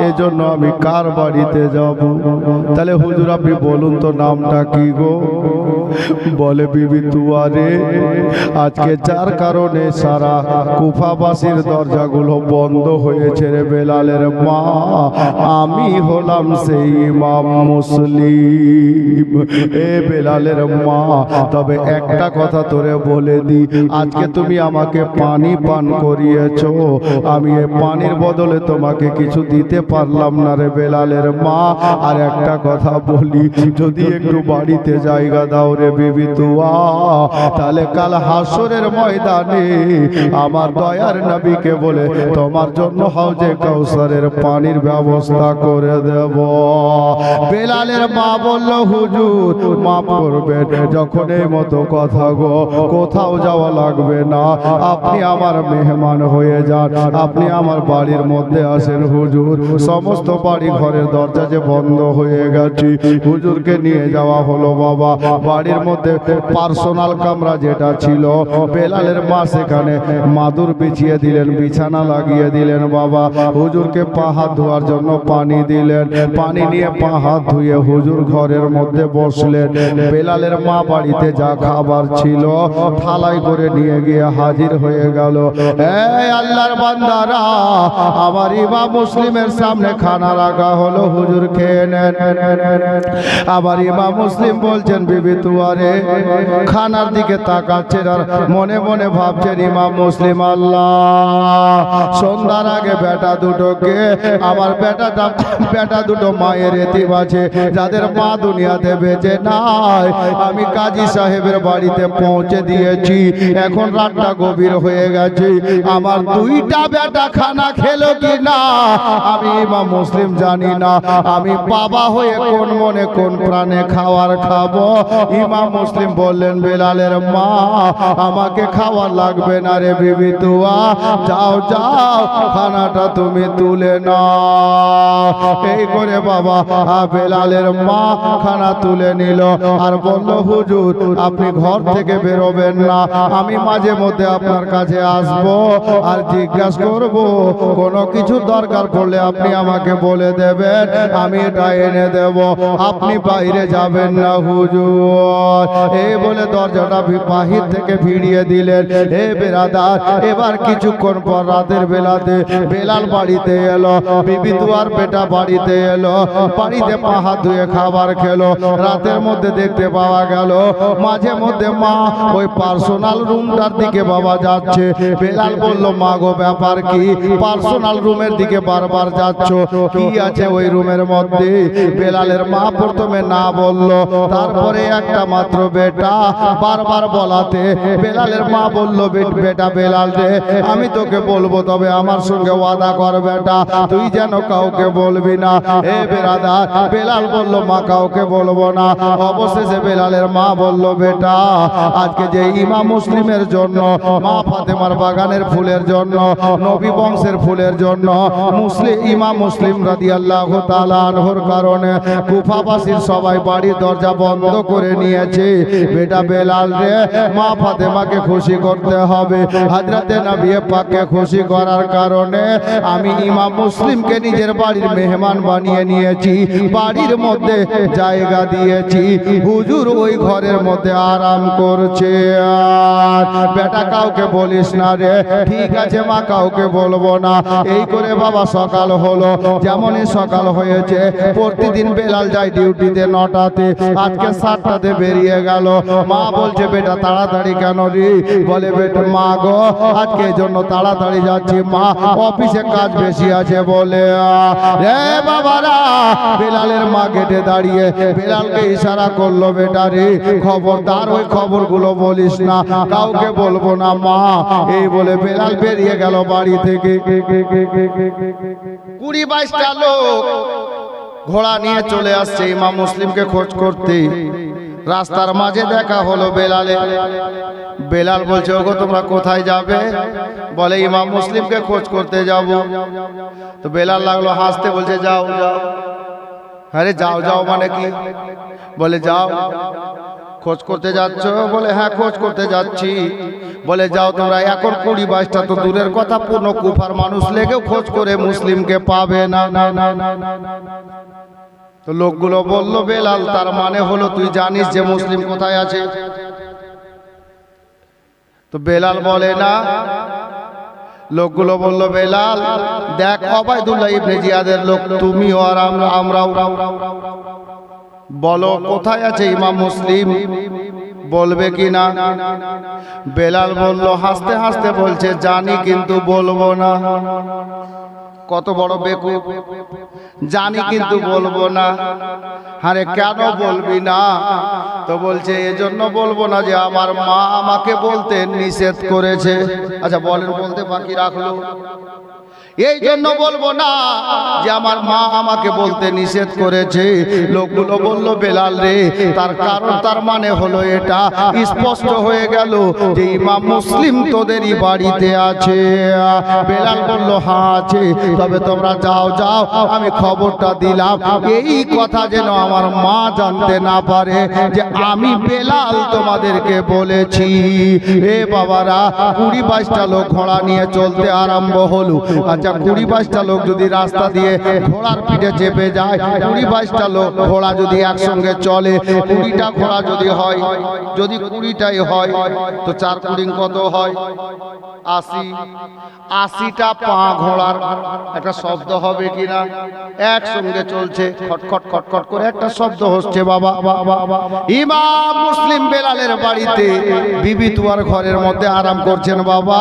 এজন্য আমি কার বাড়িতে যাব? তাহলে হুজুর আপনি বলুন তো নামটা কি গো? বলে, বিবি তুয়া রে, আজকে যার কারণে সারা কুফাবাসীর দরজাগুলো বন্ধ হয়েছে রে বেলালের মা, আমি হলাম সেই ইমাম মুসলিম। এ বেলালের মা, তবে একটা কথা তোরে বলে দি, আজকে তুমি আমাকে পানি পান করিয়েছো, আমি এ পানির বদলে তোমাকে কিছু দিতে পারলাম না রে বেলালের মা। আর একটা কথা বলি, যদি একটু বাড়িতে জায়গা দাও রে বিবি তুয়া, তাহলে কাল হাসরের ময়দানে আমার দয়ার নবীকে বলে তোমার জন্য হাউজে কাউসারের পানির ব্যবস্থা করে দেব। বেলালের মা বলল, হুজুর মাফ করবেন, যখন এই মতো কথা গো, কোথাও যাওয়া লাগবে না, আপনি আমার মেহমান হয়ে যান, আপনি আমার বাড়ির মধ্যে আসেন হুজুর। সমস্ত বাড়ি ঘরের দরজা যে বন্ধ হয়ে গেছে, হুজুরকে নিয়ে যাওয়া হলো বাবা। বাড়ির মধ্যে পার্সোনাল কামরা যেটা ছিল, বেলালের মা সেখানে মাদুর বিছিয়ে দিলেন, বিছানা লাগিয়ে দিলেন বাবা। হুজুরকে পা হাত ধোয়ার জন্য পানি দিলেন, পানি নিয়ে পা হাত ধুয়ে হুজুর ঘরের মধ্যে বসলেন। বেলালের মা বাড়িতে যা খাবার ছিল থালায় করে নিয়ে গিয়ে হাজির হয়ে গেল। এই আল্লাহর বান্দারা, আমার ইমাম মুসলিমের সামনে খানা রাখা হলো, হুজুর খেয়ে নেন। আবার ইমাম মুসলিম বলছেন, বিবি তুয়া দুয়ারে খানার দিকে তাকাচ্ছেন আর মনে মনে ভাবছেন ইমাম মুসলিম আল্লাহ সন্ধ্যার আগে বেটা দুটোকে আমার বেটা দুটো মায়ের এতিম আছে যাদের মা দুনিয়াতে বেঁচে নাই আমি কাজী সাহেবের বাড়িতে পৌঁছে দিয়েছি এখন রাতটা গভীর হয়ে গেছে আমার দুইটা বেটা খানা খেলো কি না আমি ইমাম মুসলিম জানি না আমি বাবা হয়ে কোন মনে কোন প্রাণে খাওয়ার খাবো ইমাম মুসলিম বললেন বেলালের মা আমাকে খাওয়ার লাগবে না রে বিবি তুয়া যাও যাও খানাটা তুমি তুলে নাও এই করে বাবা বেলালের মা খানা তুলে নিল আর বলল হুজুর আপনি ঘর থেকে বেরোবেন না আমি মাঝে মধ্যে আপনার কাছে আসব আর জিজ্ঞাসা করব কোনো কিছু দরকার পড়লে আপনি আমাকে বলে দেবেন আমি এটা এনে দেব আপনি বাইরে যাবেন না হুজুর এই বলে দরজাটা বাহির থেকে ভিড়িয়ে দিলেন হে বেরাদার এবার কিছুক্ষণ পর রাতের বেলাতে বেলাল বাড়িতে এলো বিবি দুয়ার বেটা বাড়িতে এলো বাড়িতে পা হাত ধুয়ে খাবার খেলো রাতের মধ্যে দেখতে পাওয়া গেল মাঝে মধ্যে মা ওই পার্সোনাল রুমটার দিকে বাবা যাচ্ছে বেলাল বলল মা গো ব্যাপার কি পার্সোনাল রুমের দিকে বারবার যাচ্ছ কি আছে ওই রুমের মধ্যে বেলালের মা প্রথমে না বলল তারপরে একটা মাত্র বেটা বারবার বলাতে বেলালের মা বলল বেটা বেলাল রে আমি তোকে বলবো তবে আমার সঙ্গে ওয়াদা কর বেটা তুই যেন কাউকে বলবি না এ বেরাদার বেলাল বলল মা কাউকে বলবো না অবশেষে বেলালের মা বলল বেটা আজকে যে ইমাম মুসলিমের জন্য মা ফাতেমার বাগানের ফুলের জন্য নবী বংশের ফুলের জন্য ইমাম মুসলিম রাদিয়াল্লাহু তাআলা আনহুর কারণে কুফাবাসীর সবাই বাড়ির দরজা বন্ধ করে নিয়েছে বেটা বেলাল রে মা ফাতেমাকে খুশি করতে হবে হযরতে নবী পাককে খুশি করার কারণে আমি ইমাম মুসলিমকে নিজের বাড়ির মেহমান বানিয়ে নিয়েছি বাড়ির মধ্যে জায়গা দিয়েছি হুজুর ওই ঘরের মধ্যে আরাম করছে আর বেটা কাউকে বলিস না রে ঠিক আছে মা কাউকে বলবো না এই করে বাবা সকাল হলো যেমনই সকাল হয়েছে প্রতিদিন বেলাল যায় ডিউটিতে 9টাতে আজকে 7টাতে বেরিয়ে গেল মা বলছে বেটা তাড়াতাড়ি কেন রে বলে বেটা মা গো আজকে এই জন্য তাড়াতাড়ি যাচ্ছি মা অফিসে কাজ বেশি আছে বলে রে বাবারা বেলালের মা গেটে দাঁড়িয়ে বেলালকে ইশারা করলো বেটা রে খবরদার ওই খবরগুলো বলিস না কাউকে বলবো না মা এই বলে বেলাল বেরিয়ে গেল বাড়ি থেকে 20-22টা লোক ঘোড়া নিয়ে চলে আসছে ইমাম মুসলিমকে খোঁজ করতে রাস্তার মাঝে দেখা হলো বেলাল বলছে ওগো তোমরা কোথায় যাবে বলে ইমাম মুসলিমকে খোঁজ করতে যাব তো বেলাল লাগলো হাসতে বলছে যাও যাও আরে যাও যাও মানে কি বলে যাও খোঁজ করতে যাচ্ছ বলে হ্যাঁ খোঁজ করতে যাচ্ছি বলে যাও তোমরা এখন 20-22টা তো দূরের কথা পূর্ণ কুফার মানুষ লেগেও খোঁজ করে মুসলিমকে পাবে না তো লোকগুলো বলল বেলাল তার মানে হলো তুই জানিস যে মুসলিম কোথায় আছে তো বেলাল বলে না লোকগুলো বলল বেলাল দেখ ওবায়দুল্লাহ ইবনে জিয়াদের লোক তুমিও আর আমরাও বলো কোথায় আছে ইমাম মুসলিম বলবে কি না বেলাল বলল হাসতে হাসতে বলছে জানি কিন্তু বলবো না কত বড় বেকুব জানি কিন্তু বলবো না আরে কেন বলবি না তো বলছে এজন্য বলবো না যে আমার মা আমাকে বলতে নিষেধ করেছে আচ্ছা বলেন বলতে বাকি রাখলো এই জন্য বলবো না যে আমার মা আমাকে বলতে নিষেধ করেছে লোকগুলো বলল বেলাল রে তার কারণ তার মানে হলো এটা স্পষ্ট হয়ে গেল যে ইমাম মুসলিম তোদেরই বাড়িতে আছে বেলাল বলল হ্যাঁ আছে তবে তোমরা যাও যাও আমি খবরটা দিলাম এই কথা যেন আমার মা জানতে না পারে যে আমি বেলাল তোমাদেরকে বলেছি এ বাবারা 20-22টা লোক ঘোড়া নিয়ে চলতে আরম্ভ হলো আচ্ছা 20-22টা লোক যদি রাস্তা দিয়ে ঘোড়ার পিঠে চেপে যায়, 20-22টা লোক ঘোড়া যদি একসঙ্গে চলে, 20টা ঘোড়া যদি হয়, যদি 20টাই হয় তো 4 কত হয়? 80টা পা ঘোড়ার একটা শব্দ হবে কিনা? একসঙ্গে চলছে, খটখট খটখট করে একটা শব্দ হচ্ছে বাবা। ইমাম মুসলিম বেলালের বাড়িতে বিবি তুয়ার ঘরের মধ্যে আরাম করছেন বাবা,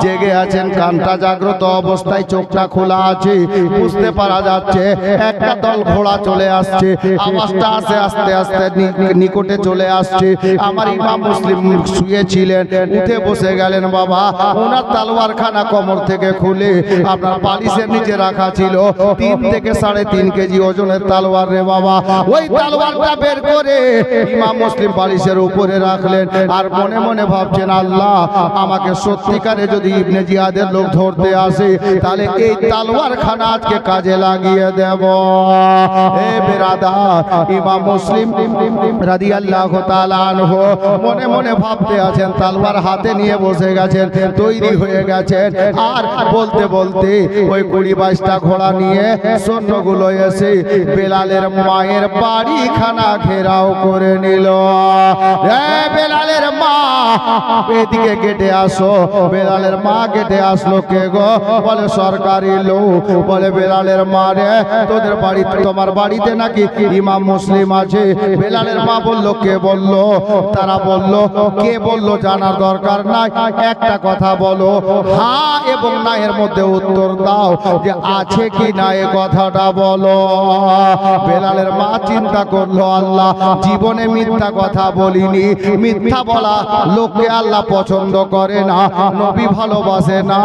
জেগে আছেন, কানটা জাগ্রত অবস্থায়, চোখটা খোলা আছে, বুঝতে পারা যাচ্ছে একটা দল ঘোড়া চলে আসছে, আওয়াজটা আসে আস্তে আস্তে নিকটে চলে আসছে। আমার ইমাম মুসলিম শুয়েছিলেন, উঠে বসে গেলেন বাবা, ওনার তালোয়ার খানা কোমর থেকে খুলে আপনার বালিশের নিচে রাখা ছিল 3 থেকে 3.5 কেজি ওজনের তালোয়ার রে বাবা। ওই তালোয়ারটা বের করে ইমাম মুসলিম বালিশের উপরে রাখলেন, আর মনে মনে ভাবছেন, আল্লাহ আমাকে সত্যিকারে যদি ইবনে জিয়াদের লোক ধরতে আসে তাহলে এই তালোয়ার খানা আজকে কাজে লাগিয়ে দেব। এ বেরাদার, ইমাম মুসলিম রাদিয়াল্লাহু তাআলা আনহু মনে মনে ভাবতে আছেন, তালোয়ার হাতে নিয়ে বসে গেছেন, তৈরি হয়ে গেছেন, আর বলতে বলতে ওই 20-22টা ঘোড়া নিয়ে সৈন্যগুলো এসে বেলালের মায়ের বাড়ি খানা ঘেরাও করে নিল। বেলালের মা এদিকে গেটে আসো। বেলালের মা গেটে আসলো, কে গো? বলে সরকারি লোক। বলে বেলালের মা রে, তোদের বাড়িতে, তোমার বাড়িতে নাকি ইমাম মুসলিম আছে? বেলালের মা বলল, কে বলল? তারা বলল, কে বলল জানার দরকার নাই, একটা কথা বলো, হ্যাঁ এবং না এর মধ্যে উত্তর দাও, যে আছে কি না এ কথাটা বলো। বেলালের মা চিন্তা করলো, আল্লাহ জীবনে মিথ্যা কথা বলিনি, মিথ্যা বলা লোককে আল্লাহ পছন্দ করে না, নবী ভালোবাসে না,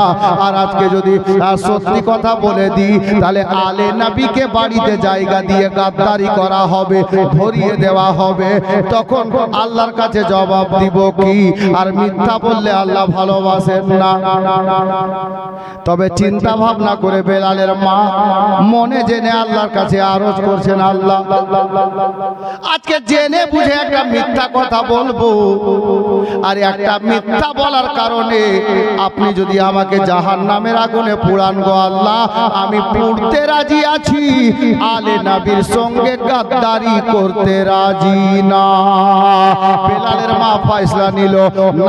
আর আজকে যদি সত্যি কথা বলে দিই তাহলে আলে নবীকে বাড়িতে জায়গা দিয়ে গাদ্দারি করা হবে, ধরিয়ে দেওয়া হবে, তখন আল্লাহর কাছে জবাব দিব কি? আর মিথ্যা বললে আল্লাহ ভালোবাসেন না। তবে চিন্তা ভাবনা করে বেলালের মা মনে জেনে আল্লাহর কাছে আরজ করছেন, আল্লাহ আজকে জেনে বুঝে একটা মিথ্যা কথা বলবো, আর একটা মিথ্যা বলার কারণে আপনি যদি আমাকে জাহান্নামের আগুনে পুড়ান গো আল্লাহ, আমি পুড়তে রাজি আছি, আলে নবীর সঙ্গে গাদ্দারি করতে রাজি না। বেলালের মা ফয়সালা নিল,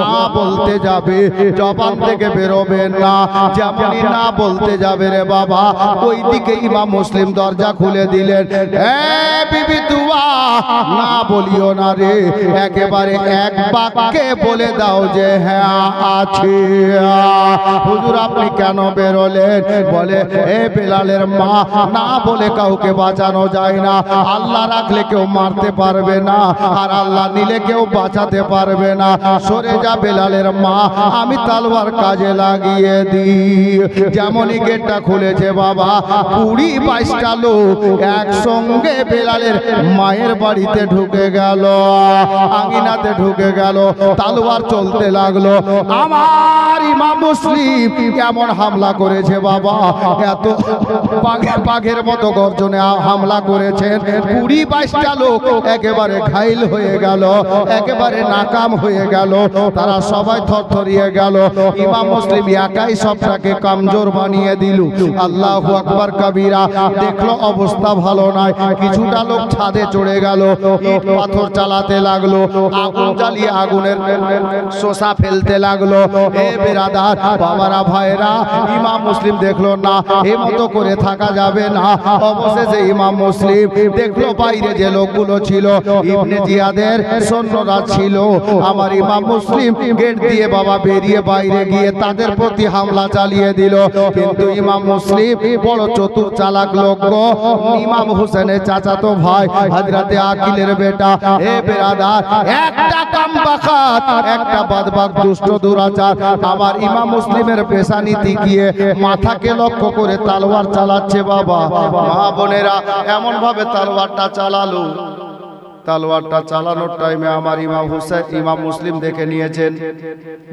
না বলতে যাবে, জবান থেকে বেরোবে না, যেমনই না বলতে যাবে রে বাবা, ওই দিকে ইমাম মুসলিম দরজা খুলে দিলেন। বিবি তুয়া, না বলিও না রে, একেবারে এক বাক্যে বলে দাও যে হ্যাঁ আছে। হুজুর আপনি কেন বেরোলেন? বলে, এ বেলালের মা, না বলে কাউকে বাঁচানো যায় না, আল্লাহ রাখলে কেউ মারতে পারবে না, আর আল্লাহ নিলে কেউ বাঁচাতে পারবে না, সরে যা বেলালের মা, আমি তালোয়ার কাজে লাগিয়ে দিই। যেমনই গেটটা খুলেছে বাবা, 20-22টা লোক একসঙ্গে বেলালের মায়ের বাড়িতে ঢুকে গেল, আঙিনাতে ঢুকে গেল, তালোয়ার চলতে লাগলো। আমার ইমাম মুসলিম কেমন হামলা করেছে বাবা, এত বাঘের মতো গর্জনে হামলা করেছেন, 20-22টা লোক একেবারে ঘাইল হয়ে গেল, একেবারে নাকাম হয়ে গেল, তারা সবাই থরথরিয়ে গেল। ইমাম মুসলিম একাই সবটাকে কমজোর বানিয়ে দিল। আল্লাহু আকবার কবীরা। দেখলো অবস্থা ভালো নয়, কিছুটা লোক ছাদে চড়ে গেল, ইট পাথর চালাতে লাগলো, আগুন জ্বালিয়ে আগুনের শোষা ফেলতে লাগলো। এ বেরাদার বাবারা ভাইরা, ইমাম মুসলিম দেখলো না এ মতো করে থাকা যাবে না, অবশেষে ইমাম মুসলিম দেখলো বাইরে যে লোকগুলো ছিল ইবনে জিয়াদের সৈন্যরা ছিল, আমার ইমাম মুসলিম গেট দিয়ে বাবা বেরিয়ে বাইরে গিয়ে তাদের প্রতি হামলা চালিয়ে দিল। কিন্তু ইমাম মুসলিম বড় চতুর চালাক লোক গো, ইমাম হোসেনের চাচাতো ভাই হযরতে আকিলের বেটা। এ বেরাদার, একটা কামবাখাত, একটা বদবাক দুষ্ট দুরাচার আমার ইমাম মুসলিমের পেশানিতে গিয়ে মাথাকে লক্ষ্য করে তলোয়ার চালাচ্ছে বাবা। মা বোনেরা, এমন ভাবে তলোয়ারটা চালালো, তলোয়ারটা চালানোর টাইমে আমার ইমাম মুসলিম দেখে নিয়েছেন,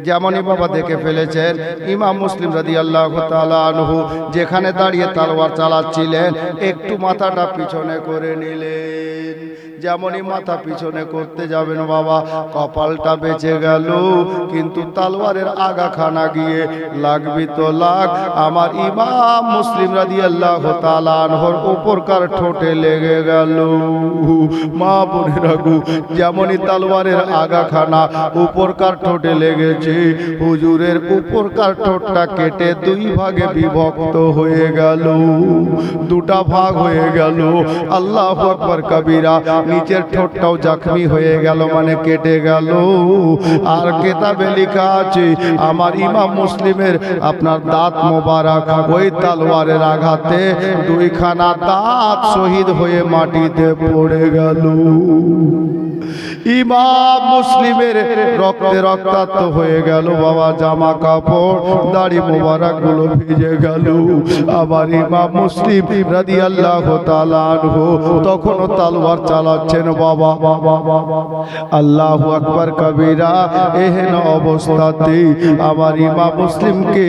যেমনই বাবা দেখে ফেলেছেন। ইমাম মুসলিম রাদিয়াল্লাহু তাআলা আনহু যেখানে দাঁড়িয়ে তলোয়ার চালাচ্ছিলেন, একটু মাথাটা পিছনে করে নিলেন। যেমনই মাথা পিছনে করতে যাবেন বাবা, কপালটা বেঁচে গেল, কিন্তু তালোয়ারের আগাখানা গিয়ে লাগবি তো লাগ। আমার ইমাম মুসলিম রাদিয়াল্লাহু তাআলা আনহুর উপরকার ঠোঁটে লেগে গেল। মা বোনেরা গো, যেমনই তালোয়ারের আগাখানা উপরকার ঠোঁটে লেগেছে, হুজুরের উপরকার ঠোঁটটা কেটে দুই ভাগে বিভক্ত হয়ে গেল, দুটা ভাগ হয়ে গেল। আল্লাহু আকবার কবীরা। নিচের ঠোঁটটাও জখমি হয়ে গেল, মানে কেটে গেল। আর কিতাবে লেখা আছে আমার ইমাম মুসলিমের আপনার দাঁত মোবারক ওই তালোয়ারের আঘাতে দুইখানা দাঁত শহীদ হয়ে মাটিতে পড়ে গেল। ইমাম মুসলিমের রক্তে রক্তাক্ত হয়ে গেল বাবা, জামা কাপড় দাড়ি মোবারক গুলো ভিজে গেল। আবার ইমাম মুসলিম রাদিয়াল্লাহু তাআলা আনহু তখনও তলোয়ার চালাচ্ছেন বাবা। আল্লাহু আকবার কবীরা। এহেন অবস্থাতে আমার ইমাম মুসলিমকে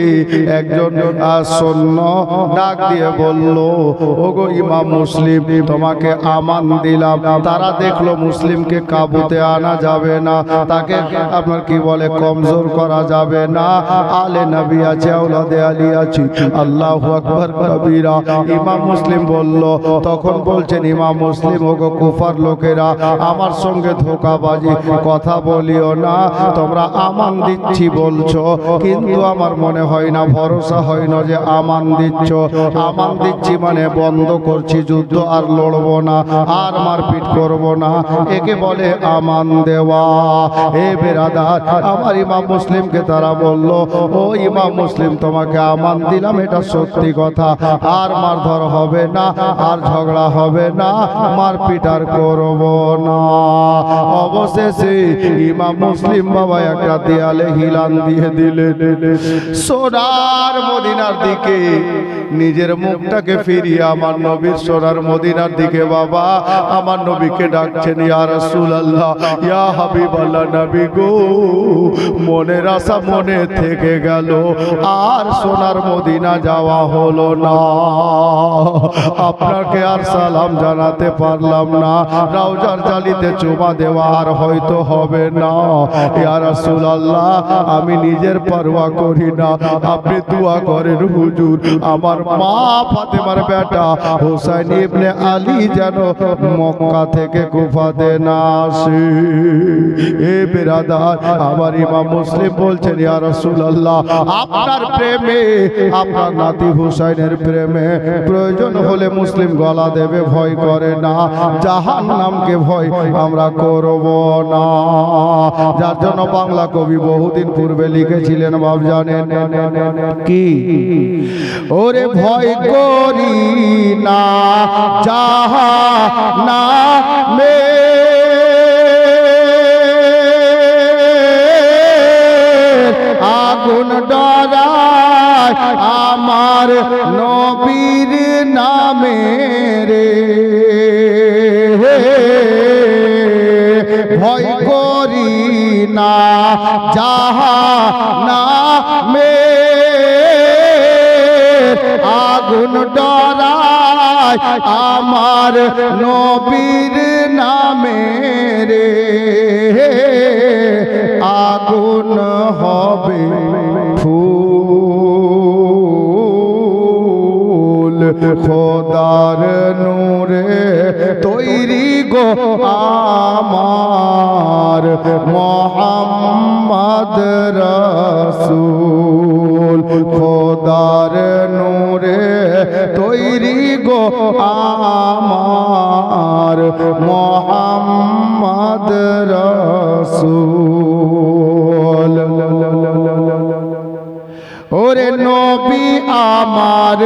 একজন সৈন্য ডাক দিয়ে বলল, ওগো ইমাম মুসলিম, তোমাকে আমান দিলাম। তারা দেখলো মুসলিমকে কাবুতে আনা যাবে না, তাকে আপনার কি বলে কমজোর করা যাবে না। আলে নবী আছে, আওলাদে আলী আছে। আল্লাহু আকবার কবীরা। ইমাম মুসলিম বলল, তখন বলছেন ইমাম মুসলিম, ওগো কুফার লোকেরা, আমার সঙ্গে ধোঁকাবাজি কথা বলিও না। তোমরা আমান দিচ্ছি বলছো, কিন্তু আমার মনে হয় না, ভরসা হয় না যে আমান দিচ্ছ। আমান দিচ্ছি মানে বন্ধ করছি যুদ্ধ, আর লড়বো না, আর মারপিট করব না, একে বলে আমান দেওয়া। হে বেরাদার, আমার ইমাম মুসলিমকে তারা বলল, ও ইমাম মুসলিম, তোমাকে আমান দিলাম, এটা সত্যি কথা, আর মারধর হবে না, আর ঝগড়া হবে না, মারপিট আর করব না। অবশেষে ইমাম মুসলিম বাবা একটা দেয়ালে হিলান দিয়ে দিলেন। সোনার মদিনার দিকে নিজের মুখটাকে ফিরিয়ে আমার নবীর সোনার মদিনার দিকে বাবা আমার নবীকে ডাকছেন, ইয়া রাসূলুল্লাহ, ইয়া হাবিবাল্লাহ, নবী গো, মনের আশা মনে থেকে গেল, আর সোনার মদিনা যাওয়া হলো না। আপনাকে আর সালাম জানাতে পারলাম না, রওজার জালিতে চুমা দেওয়া আর হয়তো হবে না। ইয়া রাসূলুল্লাহ, আমি নিজের পরোয়া করি না, আপনি দোয়া করেন হুজুর, আমার মা ফাতেমার বেটা হুসাইন ইবনে আলী যেন মক্কা থেকে কুফাতে না আসে। এ বেরাদার, আমার ইমাম মুসলিম বলছেন, ইয়া রাসূলুল্লাহ, আপনার প্রেমে, আপনার নাতি হুসাইনের প্রেমে প্রয়োজন হলে মুসলিম গলা দেবে, ভয় করে না, জাহান্নামকে ভয় আমরা করব না। যার জন্য বাংলা কবি বহুদিন পূর্বে লিখেছিলেন, বাপ জানেন কি? ওরে ভয় করি না জাহান্নামে, আগুন ডরায় আমার নবীর নামে রে। ভয় করি না জাহান্নামে, আগুন ডরায় আমার নবীর নামে রে। আগুন হবে ফুল, খোদার নূরে তৈরি গো আমার মুহাম্মদ রাসূল। খোদার নূরে তৈরি গো আমার মুহাম্মদ রাসূল। ওরে নবী আমার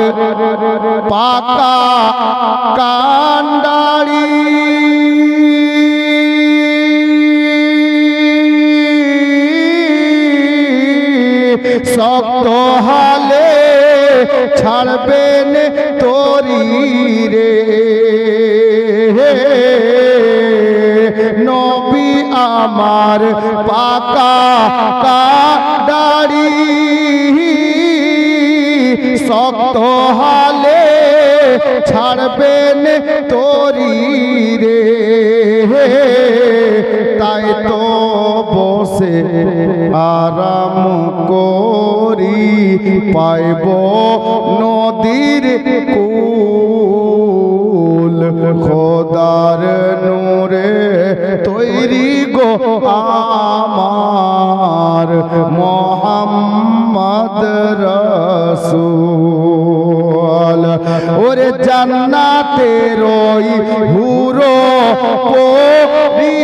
পাকা কান্ডারি, শক্ত হালে ছাড়বেন তোরি রে। নবী আমার পাকা কান্ডারি, শক্ত হালে ছাড়বেন তোরি রে। আরাম করি পাইব নদীর কুল খোদার নূরে তৈরি গো আমার মোহাম্মদ রাসূল ওরে জান্নাতের ওই হুরো পরি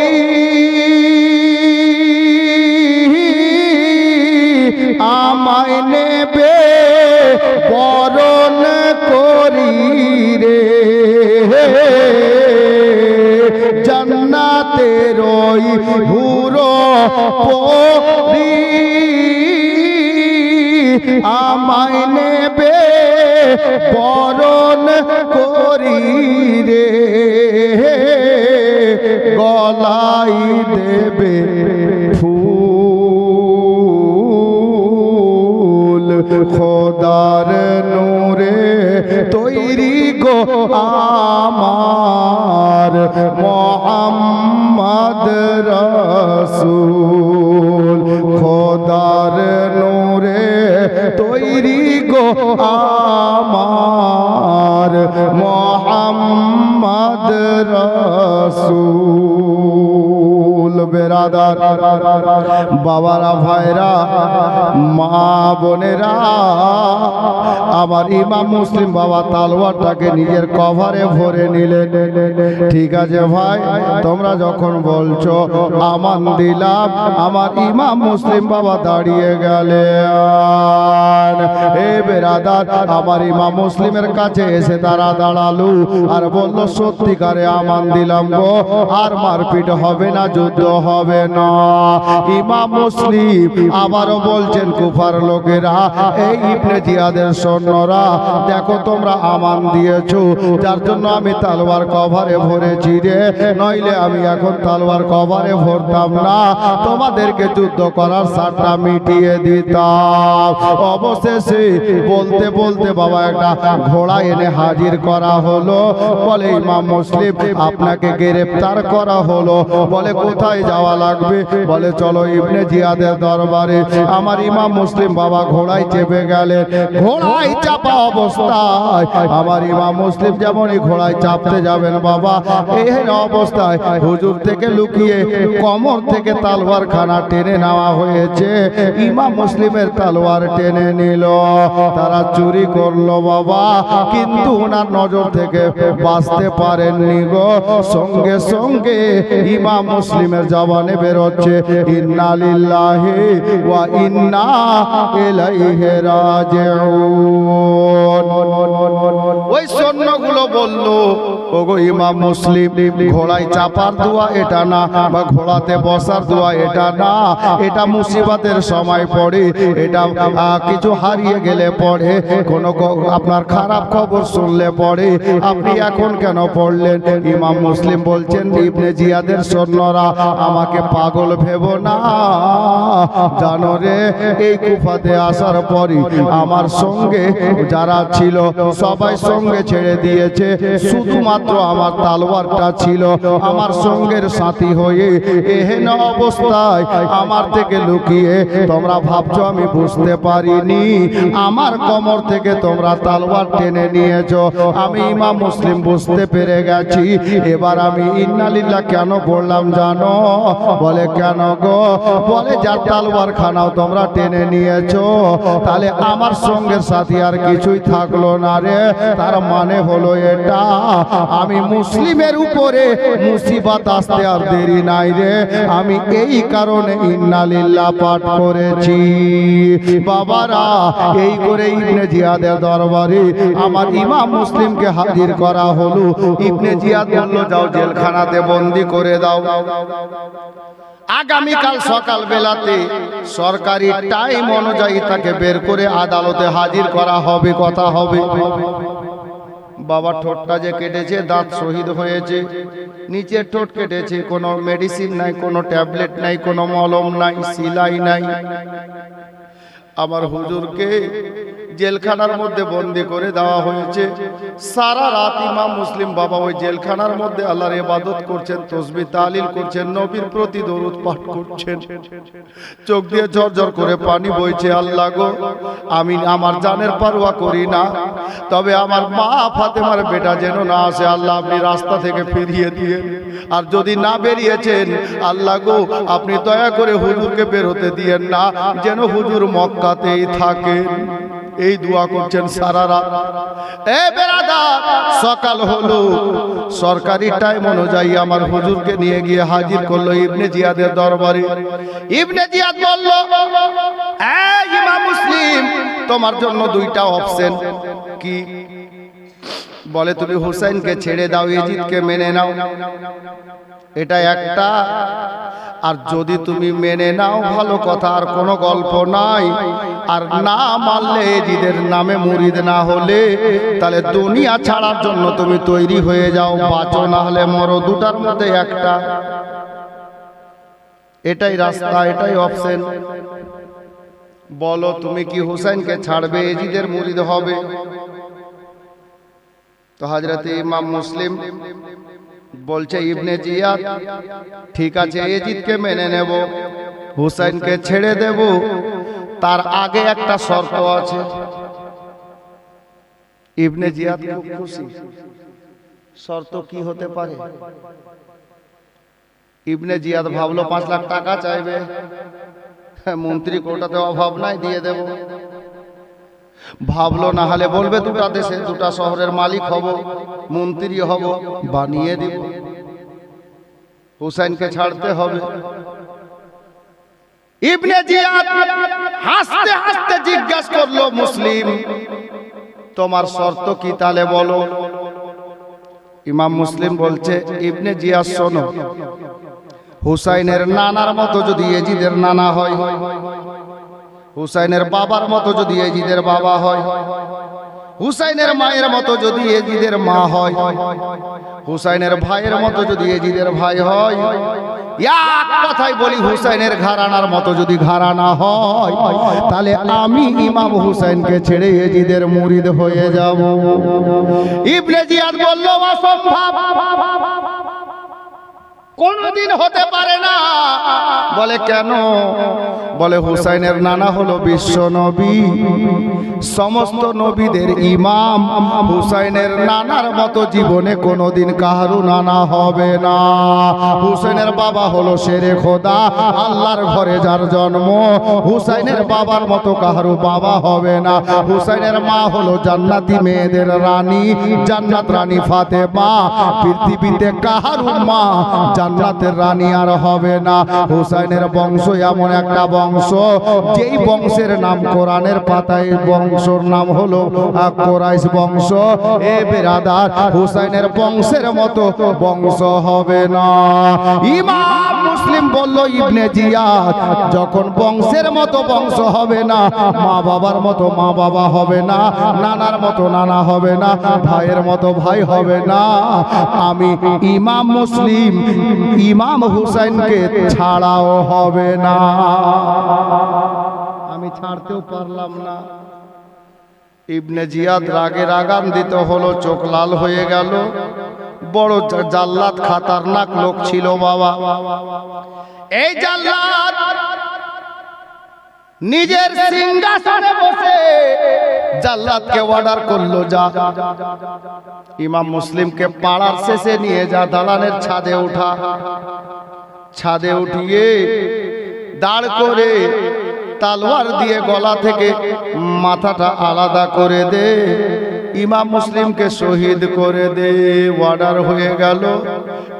আমায় নেবে বরণ করি রে জান্নাতের ওই হুরো পরি আমায় নেবে বরণ করি রে গলাই দেবে ফুল খোদার নূরে তৈরি গো আমার মোহাম্মদ রাসূল খোদার নূরে তৈরি গো আমার মোহাম্মদ রাসূল বেরাদার বাবারা ভাইরা মা বোনেরা আমার ইমাম মুসলিম বাবা তালোয়ারটাকে নিজের কভারে ভরে নিলেন ঠিক আছে ভাই তোমরা যখন বলছো আমান দিলাম আমার ইমাম মুসলিম বাবা দাঁড়িয়ে গেলেন এ বেরাদার আমার ইমাম মুসলিমের কাছে এসে তারা দাঁড়ালো আর বলল সত্যিকারে আমান দিলাম গো আর মারপিট হবে না যুদ্ধ হবে না ইমাম মুসলিম আবারও বলছেন কুফার লোকেরা এই ইবনে জিয়াদের সৈন্যরা দেখো তোমরা আমান দিয়েছো যার জন্য আমি তলোয়ার কভারে ভরেছি রে নইলে আমি এখন তলোয়ার কভারে ভরতাম না তোমাদেরকে যুদ্ধ করার সারটা মিটিয়ে দিতাম অবশেষে বলতে বলতে বাবা একটা ঘোড়া এনে হাজির করা হলো বলে ইমাম মুসলিম আপনাকে গ্রেফতার করা হলো বলে কোথায় যাওয়া লাগবে বলে চলো ইবনে জিয়াদের দরবারে আমার ইমাম মুসলিম বাবা ঘোড়ায় চেপে গেলেন ঘোড়ায় চাপা অবস্থায় আমার ইমাম মুসলিম যেমনই ঘোড়ায় চাপতে যাবেন বাবা এই অবস্থায় হুজুর থেকে লুকিয়ে কোমর থেকে তলোয়ার খানা টেনে নেওয়া হয়েছে ইমাম মুসলিমের তলোয়ার টেনে নিল তারা চুরি করলো বাবা কিন্তু ওনার নজর থেকে বাঁচতে পারেননি গো সঙ্গে সঙ্গে ইমাম মুসলিমের জবানে বেরোচ্ছে ইন্না লিল্লাহি ওয়া ইন্না ইলাইহি রাজিউন ওই সৈন্যগুলো বলল ওগো ইমাম মুসলিম ঘোড়ায় চাপার দোয়া এটা না বা ঘোড়াতে বসার দোয়া এটা না এটা মুসিবতের সময় পড়ে এটা কিছু হারিয়ে গেলে পড়ে কোনো আপনার খারাপ খবর শুনলে পড়ে আপনি এখন কেন পড়লেন ইমাম মুসলিম বলছেন ইবনে জিয়াদের সৈন্যরা আমাকে পাগল ভেবো না জানো রে এই কুফাতে আসার পরই আমার সঙ্গে যারা ছিল সবাই সঙ্গে ছেড়ে দিয়েছে শুধুমাত্র আমার তলোয়ারটা ছিল আমার সঙ্গের সাথী হয়ে এহেন অবস্থায় আমার থেকে লুকিয়ে তোমরা ভাবছো আমি বুঝতে পারিনি আমার কোমর থেকে তোমরা তলোয়ার টেনে নিয়েছো আমি ইমাম মুসলিম বুঝতে পেরে গেছি এবার আমি ইন্না লিল্লাহ কেন পড়লাম জানো বলে কেন গো বলে যার তলোয়ার খানাও তোমরা টেনে নিয়েছো তাহলে আমার সঙ্গের সাথী আর কিছুই থাকলো না রে তার মানে হলো এটা আমি মুসলিমের উপরে মুসিবত আসতে আর দেরি নাই রে আমি এই কারণে ইন্না লিল্লাহ পাঠ করেছি বাবারা এই করে ইবনে জিয়াদের দরবারে আমার ইমাম মুসলিমকে হাজির করা হলো ইবনে জিয়াদ বলল যাও জেলখানাতে বন্দি করে দাও আগামীকাল সকাল বেলাতে সরকারি টাইম অনুযায়ী তাকে বের করে আদালতে হাজির করা হবে কথা হবে বাবা ঠোঁটটা যে কেটেছে দাঁত শহীদ হয়েছে নিচের ঠোঁট কেটেছে কোনো মেডিসিন নাই কোনো ট্যাবলেট নাই কোনো মলম নাই সিলাই নাই আমার হুজুরকে জেলখানার মধ্যে বন্দি করে দেওয়া হয়েছে। সারা রাত ইমাম মুসলিম বাবা ওই জেলখানার মধ্যে আল্লাহর ইবাদত করছেন, তাসবিহ তাহলিল করছেন, নবীর প্রতি দরুদ পাঠ করছেন। চোখ দিয়ে ঝরঝর করে পানি বইছে। আল্লাহ গো, আমি আমার জানের পরোয়া করি না, তবে আমার মা ফাতেমার বেটা যেন না আসে। আল্লাহ আপনি রাস্তা থেকে ফিরিয়ে দিয়ে, আর যদি না বেরিয়েছেন আল্লাহ গো, আপনি দয়া করে হুজুরকে বের হতে দিয়েন না, যেন হুজুর মক্কাতেই থাকেন। এই দোয়া করছেন সারা রাত। এ বেরাদার, সকাল হলো, সরকারি টাইম অনুযায়ী আমার হুজুরকে নিয়ে গিয়ে হাজির করলো ইবনে জিয়াদের দরবারে। ইবনে জিয়াদ বলল, এই ইমাম মুসলিম, তোমার জন্য দুইটা অপশন। কি? বলে তুমি হুসাইনকে ছেড়ে দাও, ইয়াজিদকে মেনে নাও, এটা একটা। আর যদি তুমি মেনে নাও ভালো কথা, আর কোনো গল্প নাই। আর না মানলে, ইয়াজিদের নামে মুরিদ না হলে, তাহলে দুনিয়া ছাড়ার জন্য তুমি তৈরি হয়ে যাও, বাঁচো না হলে মরো, দুটার মধ্যে একটা। এটাই রাস্তা, এটাই অপশন। বলো তুমি কি হুসাইনকে ছাড়বে, ইয়াজিদের মুরিদ হবে? তো হযরত ইমাম মুসলিম বলছে, ইবনে জিয়াদ ঠিক আছে, ইয়াজিদকে মেনে নেব, হুসাইনকে ছেড়ে দেব, তার আগে একটা শর্ত আছে। ইবনে জিয়াদ খুব খুশি। শর্ত কি হতে পারে? ইবনে জিয়াদ ভাবলো 5 লাখ টাকা চাইবে, মন্ত্রী কোটাতে অভাব নাই, দিয়ে দেব। ভাবলো না হলে বলবে দুটা দেশে দুটা শহরের মালিক হব, মন্ত্রী হব, বানিয়ে দিব। হুসাইনকে ছাড়তে হবে। ইবনে জিয়াদ হাসতে হাসতে জিজ্ঞাসা করলো, মুসলিম তোমার শর্ত কি তাহলে বলো? ইমাম মুসলিম বলছে, ইবনে জিয়াদ শোনো, হুসাইনের নানার মতো যদি ইয়াজিদের নানা হয়, হুসাইনের বাবার মতো যদি ইয়াজিদের বাবা হয়, হুসাইনের মায়ের মতো যদি ইয়াজিদের মা হয়, হুসাইনের ভাইয়ের মতো যদি ইয়াজিদের ভাই হয়, এক কথাই বলি হুসাইনের ঘরানার মতো যদি ঘরানা হয়, তাহলে আমি ইমাম হুসাইনকে ছেড়ে ইয়াজিদের মুরিদ হয়ে যাব। ইবনে জিয়াদ বলল, অসম্ভব, কোনদিন হতে পারে না। বলে কেন? বলে হুসাইনের নানা হলো বিশ্ব নবী, সমস্ত নবীদের ইমাম। হুসাইনের নানার মতো জীবনে কোনোদিন কাহারু নানা হবে না। হুসাইনের বাবা হলো শেরে খোদা, আল্লাহর ঘরে যার জন্ম, হুসাইনের বাবার মতো কাহারু বাবা হবে না। হুসাইনের মা হলো জান্নাতি মেয়েদের রানী, জান্নাত রানী ফাতেমা। পৃথিবীতে কাহারু মা জান্নাতের রানী আর হবে না। হুসাইনের বংশ এমন একটা বংশ, যেই বংশের নাম কোরআনের পাতায়, বংশের নাম হলো কুরাইশ বংশ। এ বেরাদার, হুসাইনের বংশের মতো বংশ হবে না। ইমাম মুসলিম বলল, ইবনে জিয়াদ যখন বংশের মতো বংশ হবে না, মা বাবার মতো মা বাবা হবে না, নানার মতো নানা হবে না, ভাইয়ের মতো ভাই হবে না, আমি ইমাম মুসলিম ইমাম হুসাইনকে ছাড়াও হবে না। আমি ছাড়তেও পারলাম না। ইবনে জিয়াদ রাগে রাগান্বিত হলো, চোখ লাল হয়ে গেল। বড় জাল্লাদ, খাতারনাক লোক ছিল বাবা। এই জাল্লাদ নিজের সিংহাসনে বসে জাল্লাদকে অর্ডার করলো, যা ইমাম মুসলিমকে পাড়ার শেষে নিয়ে যা, দালানের ছাদে উঠা, ছাদে উঠিয়ে দাঁড় করে তালোয়ার দিয়ে গলা থেকে মাথাটা আলাদা করে দে, ইমাম মুসলিমকে শহীদ করে দে। অর্ডার হয়ে গেল।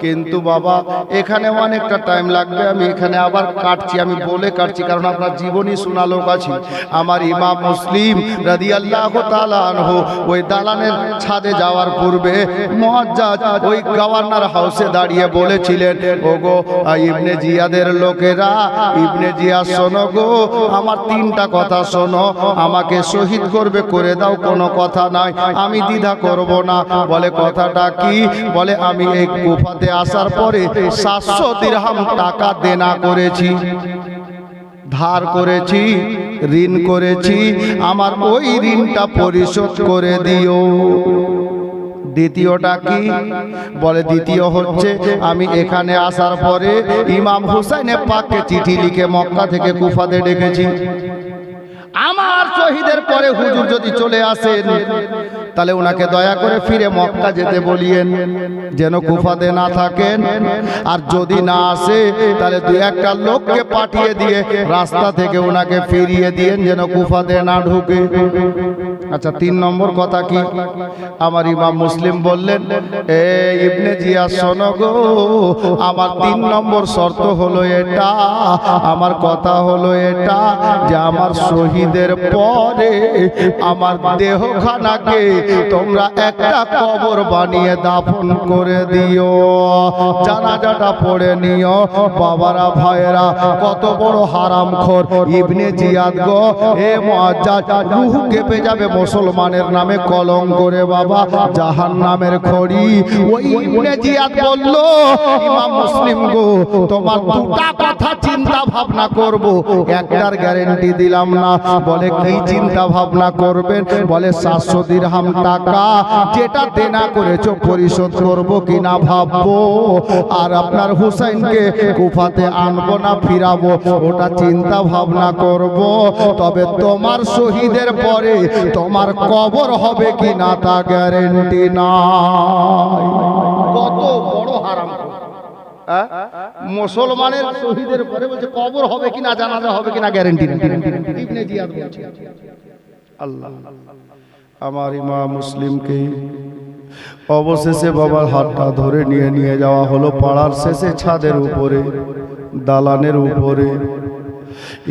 কিন্তু বাবা এখানে অনেকটা টাইম লাগবে, আমি এখানে আবার কাটছি, আমি বলে কাটছি, কারণ আপনার জীবনী শোনা লোক আছে। আমার ইমাম মুসলিম রাদিয়াল্লাহু তাআলা আনহু ওই দালানের ছাদে যাওয়ার পূর্বে মুআজ্জাজ ওই গভর্নর হাউসে দাঁড়িয়ে বলেছিলেন, ওগো ইবনে জিয়াদের লোকেরা, ইবনে জিয়াদ শোনো গো, আমার 3টা কথা শোনো, আমাকে শহীদ করবে, করে দাও, কোনো কথা নাই, আমি দ্বিধা করব না। বলে কথাটা কি? বলে আমি এই কুফাতে আসার পরে 700 দিরহাম টাকা দেনা করেছি, ধার করেছি, ঋণ করেছি, আমার ওই ঋণটা পরিশোধ করে দিও। দ্বিতীয়টা কি? বলে দ্বিতীয় হচ্ছে আমি এখানে আসার পরে ইমাম হুসাইনে পাককে চিঠি লিখে মক্কা থেকে কুফাতে ডেকেছি। আমার শহীদের পরে হুজুর যদি চলে আসেন তাহলে ওনাকে দয়া করে ফিরে মক্কা যেতে বলিয়েন, যেন কুফাতে না থাকেন। আর যদি না আসে তাহলে দুই একটা লোককে পাঠিয়ে দিয়ে রাস্তা থেকে ওনাকে ফিরিয়ে দিয়েন, যেন কুফাতে না ঢুকে। আচ্ছা, 3 নম্বর কথা কি? আমার ইমাম মুসলিম বললেন, এ ইবনে জিয়াদ শোনো গো, আমার 3 নম্বর শর্ত হলো এটা, আমার কথা হলো এটা যে আমার শহীদের পরে আমার দেহখানাকে তোমরা একটা কবর বানিয়ে দাফন করে দিও, জানাজাটা পড়ে নিও। বাবারা ভাইয়েরা, কত বড় হারামখোর ইবনে জিয়াদ গো, এ মুআজ্জাজ, রূহ কেঁপে যাবে মুসলমানের নামে কলঙ্ক করে বাবা, জাহান্নামের খড়ি। ওই ইবনে জিয়াদ বলল, ইমাম মুসলিম গো, তোমার দুটা কথা চিন্তা ভাবনা করব, একটার গ্যারান্টি দিলাম না। বলে কি চিন্তা ভাবনা করবেন? বলে 700 দিরহাম টাকা যেটা দেনা করেছো পরিশোধ করব কিনা ভাববো, আর আপনার হুসাইনকে কুফাতে আনবো না ফিরাবো ওটা চিন্তা ভাবনা করব। তবে তোমার শহীদের পরে তোমার কবর হবে কিনা তা গ্যারান্টি নাই। কত বড় হারাম! মুসলমানের শহীদের পরে বলছে কবর হবে কিনা, জানাজা হবে কিনা গ্যারান্টি নেই। ইবনে জিয়াদ বলছে। আল্লাহ, আমার ইমাম মুসলিমকে অবশেষে বাবার হাতটা ধরে নিয়ে যাওয়া হলো পাড়ার শেষে ছাদের উপরে, দালানের উপরে।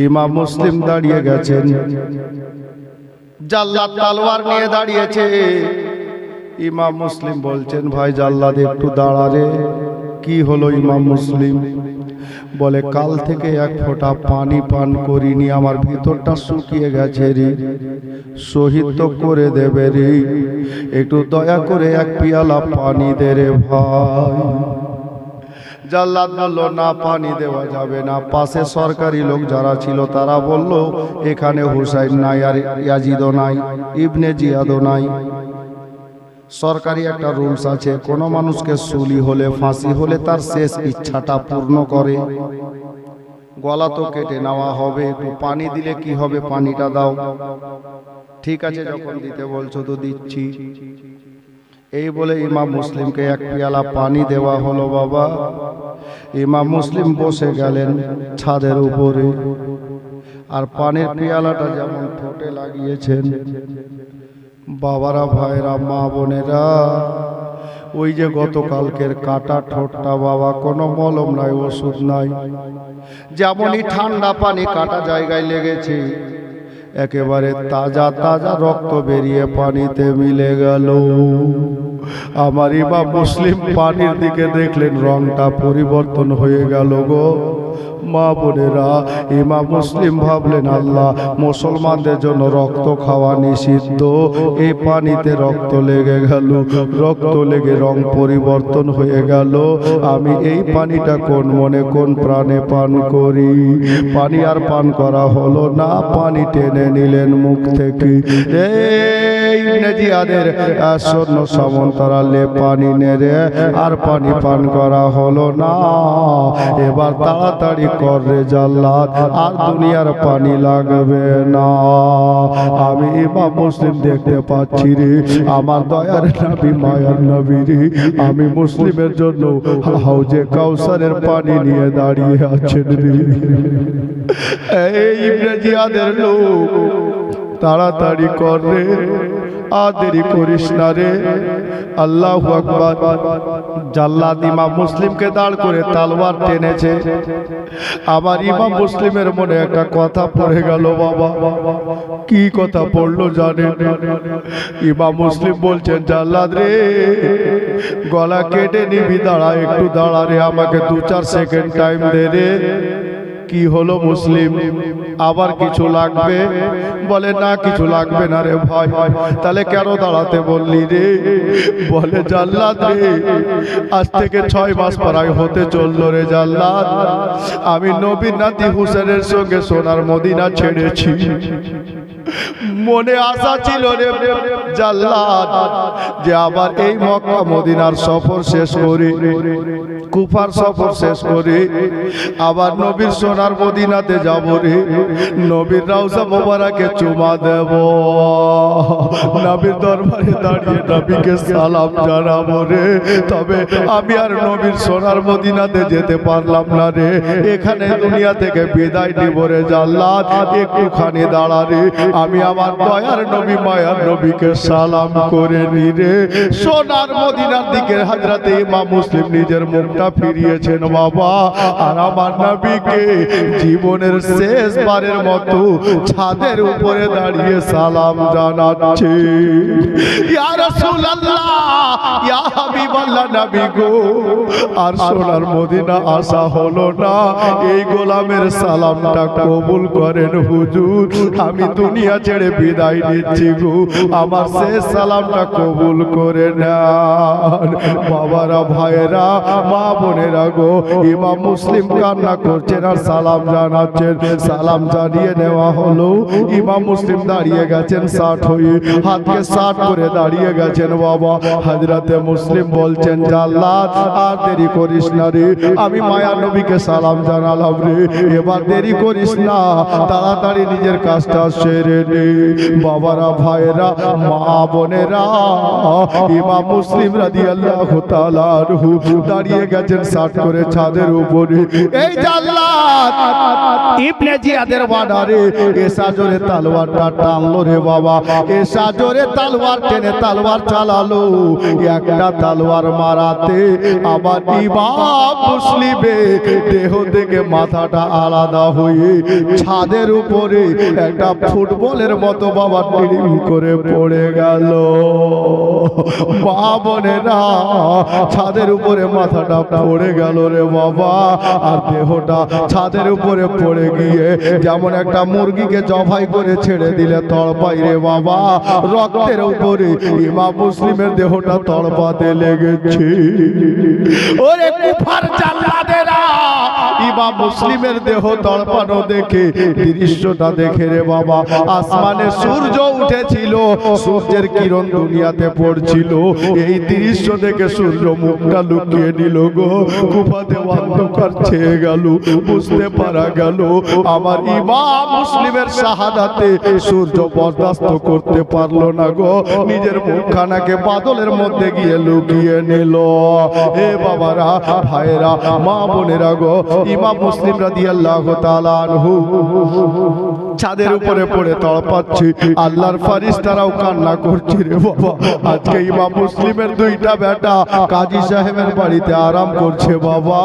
ইমাম মুসলিম দাঁড়িয়ে গেছেন, জাল্লাদ তলোয়ার নিয়ে দাঁড়িয়েছে। ইমাম মুসলিম বলছেন, ভাই জাল্লাদ একটু দাঁড়ারে। কি হলো ইমাম মুসলিম? বলে কাল থেকে এক ফোঁটা পানি পান করিনি, আমার ভিতরটা শুকিয়ে গেছে রে, শহীদ তো করে দেবে রে, একটু দয়া করে এক পিয়ালা পানি দে রে ভাই। জাল্লাদ বলল, না, পানি দেওয়া যাবে না। পাশে সরকারি লোক যারা ছিল তারা বলল, এখানে হুসাইন নাই, আর ইয়াজিদও নাই, ইবনে জিয়াদও নাই। সরকারি একটা রুলস আছে, কোন মানুষকে সুলি হলে, ফাঁসি হলে তার শেষ ইচ্ছাটা পূর্ণ করে। গলা তো কেটে নেওয়া হবে, একটু পানি দিলে কি হবে, পানিটা দাও। ঠিক আছে, যখন দিতে বলছো তো দিচ্ছি। এই বলে ইমাম মুসলিমকে এক পেয়ালা পানি দেওয়া হলো বাবা। ইমাম মুসলিম বসে গেলেন ছাদের উপরে, আর পানির পেয়ালাটা যেমন ঠোঁটে লাগিয়েছেন, বাবারা ভাইরা মা বোনেরা, ওই যে গতকালকের কাটা ঠোঁটটা বাবা, কোনো মলম নাই, ওষুধ নাই, যেমনই ঠান্ডা পানি কাটা জায়গায় লেগেছে, একেবারে তাজা তাজা রক্ত বেরিয়ে পানিতে মিলে গেল। আমার ইমাম মুসলিম পানির দিকে দেখলেন, রংটা পরিবর্তন হয়ে গেল গো। মা বোনেরা, ইমাম মুসলিম ভাবলেন, আল্লাহ, মুসলমানদের জন্য রক্ত খাওয়া নিষিদ্ধ, এই পানিতে রক্ত লেগে গেল, রক্ত লেগে রং পরিবর্তন হয়ে গেল, আমি এই পানিটা কোন মনে কোন প্রাণে পান করি। পানি আর পান করা হলো না, পানি টেনে নিলেন মুখ থেকে। ইবনে জিয়াদের সৈন্য সামন্তরা লে পানি নেড়ে আর পানি পান করা হলো না। এবার তাড়াতাড়ি করে জাল্লাদ, আর দুনিয়ার পানি লাগবে না। আমি ইমাম মুসলিম দেখতে পাচ্ছি রে, আমার দয়ার নবী, মায়ার নবী রে, আমি মুসলিমের জন্য হাউজে কাউসারের পানি নিয়ে দাঁড়িয়ে আছেন রে। এই ইবনে জিয়াদের লোক, তাড়াতাড়ি কর রে, আর দেরি করিস না রে। আল্লাহু আকবার। জাল্লাদ ইমাম মুসলিমকে দাঁড় করে তলোয়ার টেনেছে। আবার ইমাম মুসলিমের মনে একটা কথা পড়ে গেল বাবা। কি কথা পড়লো জানেন? ইমাম মুসলিম বলছেন, জাল্লাদ রে, গলা কেটে নিবি, দাঁড়া, একটু দাঁড়া রে, আমাকে 2-4 সেকেন্ড টাইম দে রে। কি হলো মুসলিম, আবার কিছু লাগবে? বলে না কিছু লাগবে না রে ভাই। তাহলে কেন দাঁড়াতে বললি রে? বলে জাল্লাদ রে, আজ থেকে 6 মাস প্রায় হতে চললো রে জাল্লাদ, আমি নবীর নাতি হুসেনের সঙ্গে সোনার মদিনা ছেড়েছি। মনে আশা ছিল রে জাল্লাদ যে আবার এই মক্কা মদিনার সফর শেষ করি, কুফার সফর শেষ করি, আবার নবীর সোনার মদিনাতে যাব রে, নবীর রওজা মোবারকে চুমা দেব, নবীর দরবারে দাঁড়িয়ে নবীকে সালাম জানাবো রে। তবে আমি আর নবীর সোনার মদিনাতে যেতে পারলাম না রে, এখানে দুনিয়া থেকে বিদায় নিব রে জাল্লাদ, একটুখানি দাঁড়া রে, আমি আমার দয়ার নবী মায়ার নবীকে সালাম করে নি রে। সোনার মদিনার দিকে হযরতে ইমাম মুসলিম নিজের মুখটা ফিরিয়েছেন বাবা, আর আমার নবীকে জীবনের শেষবারের মতো ছাদের উপরে দাঁড়িয়ে সালাম জানাচ্ছে। ইয়া রাসূলুল্লাহ, ইয়া হাবিবাল্লাহ নবী গো, আর সোনার মদিনা আসা হলো না, এই গোলামের সালামটা কবুল করেন হুজুর, আমি দুনিয়া ছেড়ে বিদায় নিচ্ছি গো, আমার শেষ সালামটা কবুল করে নেন। বাবারা, ভাইয়েরা, মা বোনেরা গো, ইমাম মুসলিম কান্না করছেন আর সালাম জানাচ্ছেন। সালাম জানিয়ে নেওয়া হলো, ইমাম মুসলিম দাঁড়িয়ে গেছেন 60 হয়ে, হাতকে 60 করে দাঁড়িয়ে গেছেন বাবা। হযরতে মুসলিম বলছেন জাল্লাদ আর দেরি করিস না রে, আমি মায়া নবীকে সালাম জানালাম রে, এবার দেরি করিস না, তাড়াতাড়ি নিজের কাজটা সেরে নে। বাবারা, ভাইয়েরা, মা বোনেরা, ইমাম মুসলিম রাদিয়াল্লাহু তাআলা আনহু দাঁড়িয়ে গেছেন 60 করে ছাদের উপরে। এই জাল্লাদ ইবনে জিয়াদের বাড়ারে এসা জোরে তলোয়ারটা টানলো রে বাবা, এসা জোরে তলোয়ার টেনে তলোয়ার চালালো, একটা তলোয়ার মারাতে আবার ইমাম মুসলিমের দেহ থেকে মাথাটা আলাদা হয়ে ছাদের উপরে একটা ফুটবলের মতো বাবা টিড়িং করে পড়ে গেল। মা বোনেরা, ছাদের উপরে মাথাটা পড়ে গেল রে বাবা, আর দেহটা ছাদের উপরে পড়ে গিয়ে যেমন একটা মুরগিকে জবাই করে ছেড়ে দিলে তড়পাই রে বাবা, রক্তের উপরে ইমাম মুসলিমের দেহটা তড়পাতে লেগেছে। ওরে কুফার জাল্লাদেরা, ইমাম মুসলিমের দেহ তড়পানো দেখে, দৃশ্যটা দেখে রে বাবা, আসমানে সূর্য উঠেছিল, সূর্যের কিরণ দুনিয়াতে পড়ছিল, এই দৃশ্য দেখে সূর্য মুখটা লুকিয়ে নিল গো, কুফাতে অন্ধকার ছেয়ে গেল, বুঝতে পারা গেল আমার ইমাম মুসলিমের শাহাদাতে সূর্য বরদাস্ত করতে পারলো না গো, নিজের মুখখানাকে বাদলের মধ্যে গিয়ে লুকিয়ে নিল। এ বাবারা, ভাইয়েরা, মা বোনেরা গো, ইমাম মুসলিম রাদিয়াল্লাহু তাআলা আনহু ছাদের উপরে পড়ে তড়পাচ্ছে, আল্লাহর ফেরেশতারাও কান্না করছে রে বাবা। আজকে ইমাম মুসলিমের 2টা বেটা কাজী সাহেবের বাড়িতে আরাম করছে বাবা,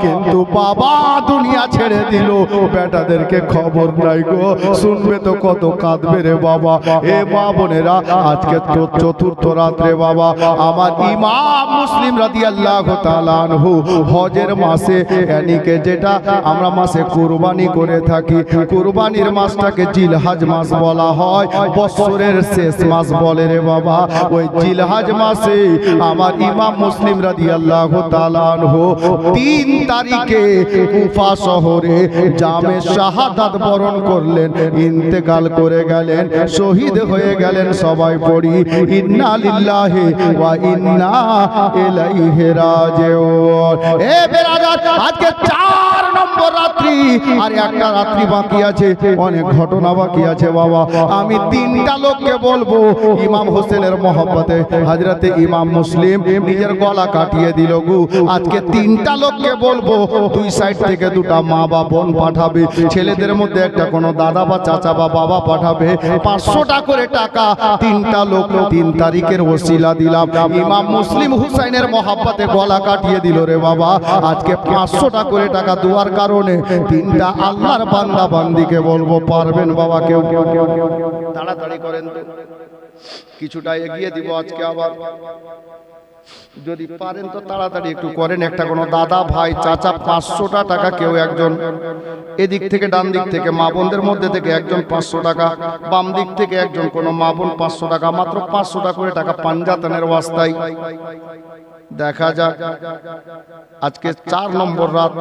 কিন্তু বাবা দুনিয়া ছেড়ে দিল, বেটাদেরকে খবর নাই গো, শুনবে তো কত কাঁদবে রে বাবা। এ মা বোনেরা, আজকে চতুর্থ রাত্রে বাবা, আমার ইমাম মুসলিম রাদিয়াল্লাহু তাআলা আনহু হজের মাসে, ইয়ানিকে যেটা আমরা মাসে কুরবানি করে থাকি, কুরবানির মাসটাকে জিলহজ মাস বলা হয়, বছরের শেষ মাস বলে রে বাবা। ওই জিলহজ মাসে আমার ইমাম মুসলিম রাদিয়াল্লাহু তাআলা আনহু 3 তারিখে কুফা শহরে জামে শাহাদাত বরণ করলেন, ইন্তেকাল করে গেলেন, শহীদ হয়ে গেলেন। সবাই পড়ি ইন্না লিল্লাহি ওয়া ইন্না ইলাইহি রাজিউন। এ বেরাদার, আজকে 4 নম্বর রাত্রি, আর একটা রাত্রি বাকি আছে, অনেক ঘটনা বাকি আছে বাবা। আমি 3টা লোককে বলবো, ইমাম হোসেনের মহব্বতে হযরতে ইমাম মুসলিম নিজের গলা কাটিয়ে দিল গো। আজকে 3টা লোককে বলবো, 2 সাইড থেকে 2টা মা বা বোন পাঠাবে, ছেলেদের মধ্যে একটা কোনো দাদা বা চাচা বা বাবা পাঠাবে, 500টা করে টাকা। 3টা লোক 3 তারিখের ওসিলা দিলাম, ইমাম মুসলিম হুসাইনের মহব্বতে গলা কাটিয়ে দিল রে বাবা। আজকে 500টা করে টাকা দেওয়ার কারণে 3টা আল্লাহর বান্দা বান্দিকে বলবো, পারবেন বাবা? কেউ তাড়াতাড়ি করেন, কিছুটা এগিয়ে দিব আজকে আবার। যদি পারেন তো তাড়াতাড়ি একটু করেন। একটা কোনো দাদা ভাই চাচা 500টা টাকা, কেউ একজন এদিক থেকে ডান দিক থেকে মা বোনদের মধ্যে থেকে একজন 500 টাকা, বাম দিক থেকে একজন কোনো মা বোন 500 টাকা, মাত্র 500 টাকা করে টাকা পাঞ্জাতনের ওয়াস্তায়। দেখা যাক আজকে 4 নম্বর রাত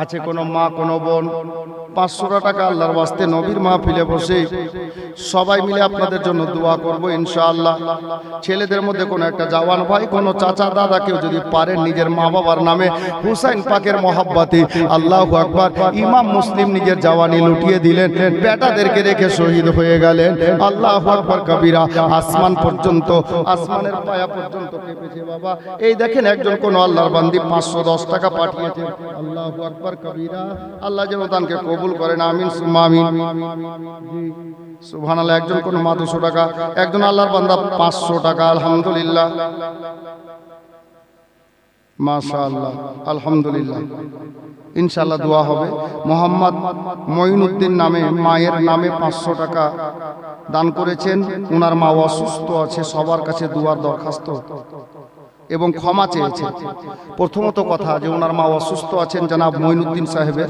আছে, কোনো মা কোনো বোন 500 টাকা আল্লাহর ওয়াস্তে নবীর মাহফিলে বসে সবাই মিলে আপনাদের জন্য দোয়া করব ইনশাআল্লাহ। ছেলেদের মধ্যে কোনো একটা জওয়ান ভাই, কোনো চাচা দাদা কেউ যদি পারেন নিজের মা বাবার নামে হুসাইন পাকের মহব্বতে, আল্লাহু আকবার। ইমাম মুসলিম নিজের জওয়ানি লুটিয়ে দিলেন, বেটাদেরকে রেখে শহীদ হয়ে গেলেন। আল্লাহু আকবার কবিরা। আসমান পর্যন্ত, আসমানের পায়া পর্যন্ত কেঁপেছে বাবা। এই দেখেন একজন কোন আল্লাহর বান্দি 510 টাকা পাঠিয়েছে। আল্লাহু আকবার কবিরা। আল্লাহ যেন দানকে কবুল করেন, আমিন সুম্মা আমিন। সুবহানাল্লাহ। একজন কোন মা 200 টাকা, একজন আল্লাহর বান্দা 500 টাকা। আলহামদুলিল্লাহ, মাশাআল্লাহ, আলহামদুলিল্লাহ। ইনশাআল্লাহ দোয়া হবে। মোহাম্মদ মঈনুদ্দিন নামে মায়ের নামে 500 টাকা দান করেছেন। ওনার মা অসুস্থ আছে, সবার কাছে দোয়ার দরখাস্ত এবং ক্ষমা চেয়েছে। প্রথমত কথা যে ওনার মা অসুস্থ আছেন জনাব মঈনুদ্দিন সাহেবের।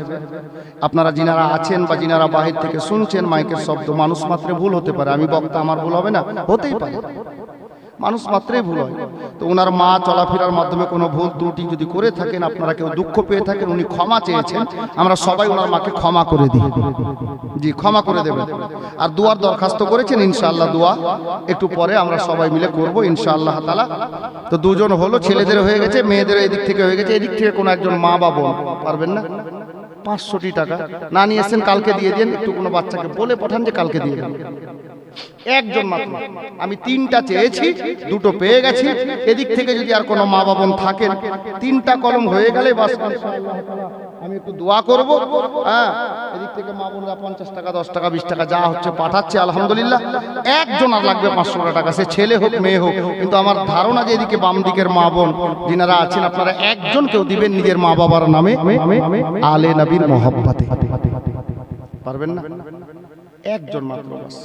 আপনারা যিনারা আছেন বা যিনারা বাহির থেকে শুনছেন মাইকের শব্দ, মানুষ মাত্রে ভুল হতে পারে। আমি বক্তা, আমার ভুল হবে না? হতেই পারে, মানুষ মাত্রই ভুল হয়। তো ওনার মা চলাফেরার মাধ্যমে কোনো ভুল ত্রুটি যদি করে থাকেন, আপনারা কেউ দুঃখ পেয়ে থাকেন, উনি ক্ষমা চেয়েছেন। আমরা সবাই ওনার মাকে ক্ষমা করে দিই। জি, ক্ষমা করে দেবেন। আর দোয়ার দরখাস্ত করেছেন, ইনশাআল্লাহ দোয়া একটু পরে আমরা সবাই মিলে করব ইনশাআল্লাহ তাআলা। তো দুজন হলো, ছেলেদের হয়ে গেছে, মেয়েদের এদিক থেকে হয়ে গেছে। এদিক থেকে কোনো একজন মা বা বোন পারবেন না? 500 টাকা না নিয়ে এসেছেন, কালকে দিয়ে দেন। একটু কোনো বাচ্চাকে বলে পাঠান যে কালকে দিয়ে দেন। একজন মাত্র। আমি 3টা চেয়েছি, 2টো পেয়ে গেছি। এদিক থেকে যদি আর কোনো মা বাবা থাকেন, 3টা কলম হয়ে গেলে বাস ইনশাআল্লাহ আমি একটু দোয়া করব। হ্যাঁ, এদিক থেকে মা বোনরা 50 টাকা 10 টাকা 20 টাকা যা হচ্ছে পাঠাচ্ছে, আলহামদুলিল্লাহ। একজন আর লাগবে 500 টাকা, সে ছেলে হোক মেয়ে হোক। কিন্তু আমার ধারণা যে এদিকে বাম দিকের মা বোন যিনারা আছেন, আপনারা একজন কেউ দিবেন নিজের মা বাবার নামে আলে নবীর মহব্বতে। পারবেন না? একজন মাত্র, বাস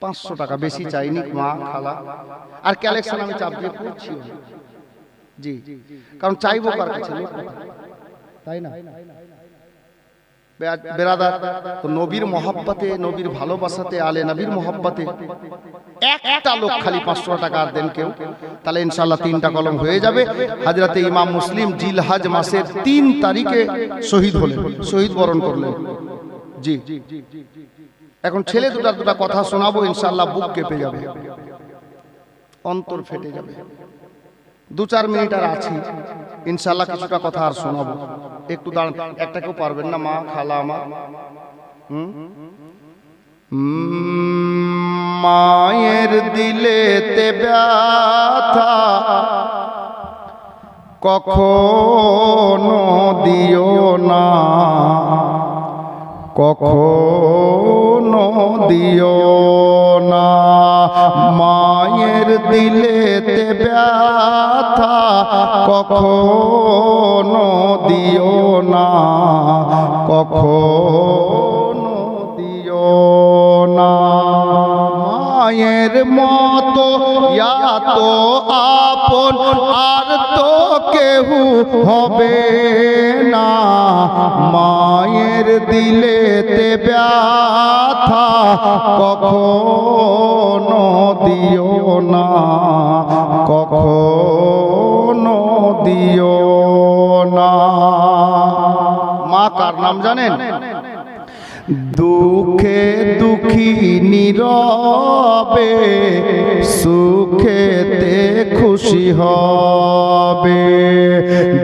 500 টাকা, বেশি চাইনি। মা খালা আর কালেকশন আমি চাপ দিয়ে করছি। জি, কারণ চাইবো কার কাছে, তাই না বেরাদার? তো নবীর মহব্বতে, নবীর ভালোবাসাতে, আলে নবীর মহব্বতে একটা লোক খালি 500 টাকা দেন কেউ, তাহলে ইনশাআল্লাহ 3টা কলম হয়ে যাবে। হযরতে ইমাম মুসলিম জিলহজ মাসের 3 তারিখে শহীদ হলেন, শহীদ বরণ করলেন। জি, এখন ছেলে দুটা কথা শোনাবো, ইনশাআল্লাহ বুক কেঁপে যাবে, অন্তর ফেটে যাবে। 2-4 মিনিট আর আছি, ইনশাআল্লাহ কিছুটা কথা আর শোনাবো। একটু দাঁড়ান, একটা কেউ পারবেন না মা খালা আমার? মায়ের দিলেতে ব্যথা কখনো দিও না, কখনো দিও না। মায়ের দিলেতে ব্যথা কখনো দিও না, কখনো দিও না। মায়ের মতো এত আপন আর তো কেউ হবে না। মায়ের দিলেতে ব্যথা কখনো দিও না, কখনো দিও না। মা কার নাম জানেন? দুঃখে দুঃখী নীরবে, সুখেতে খুশি হবে।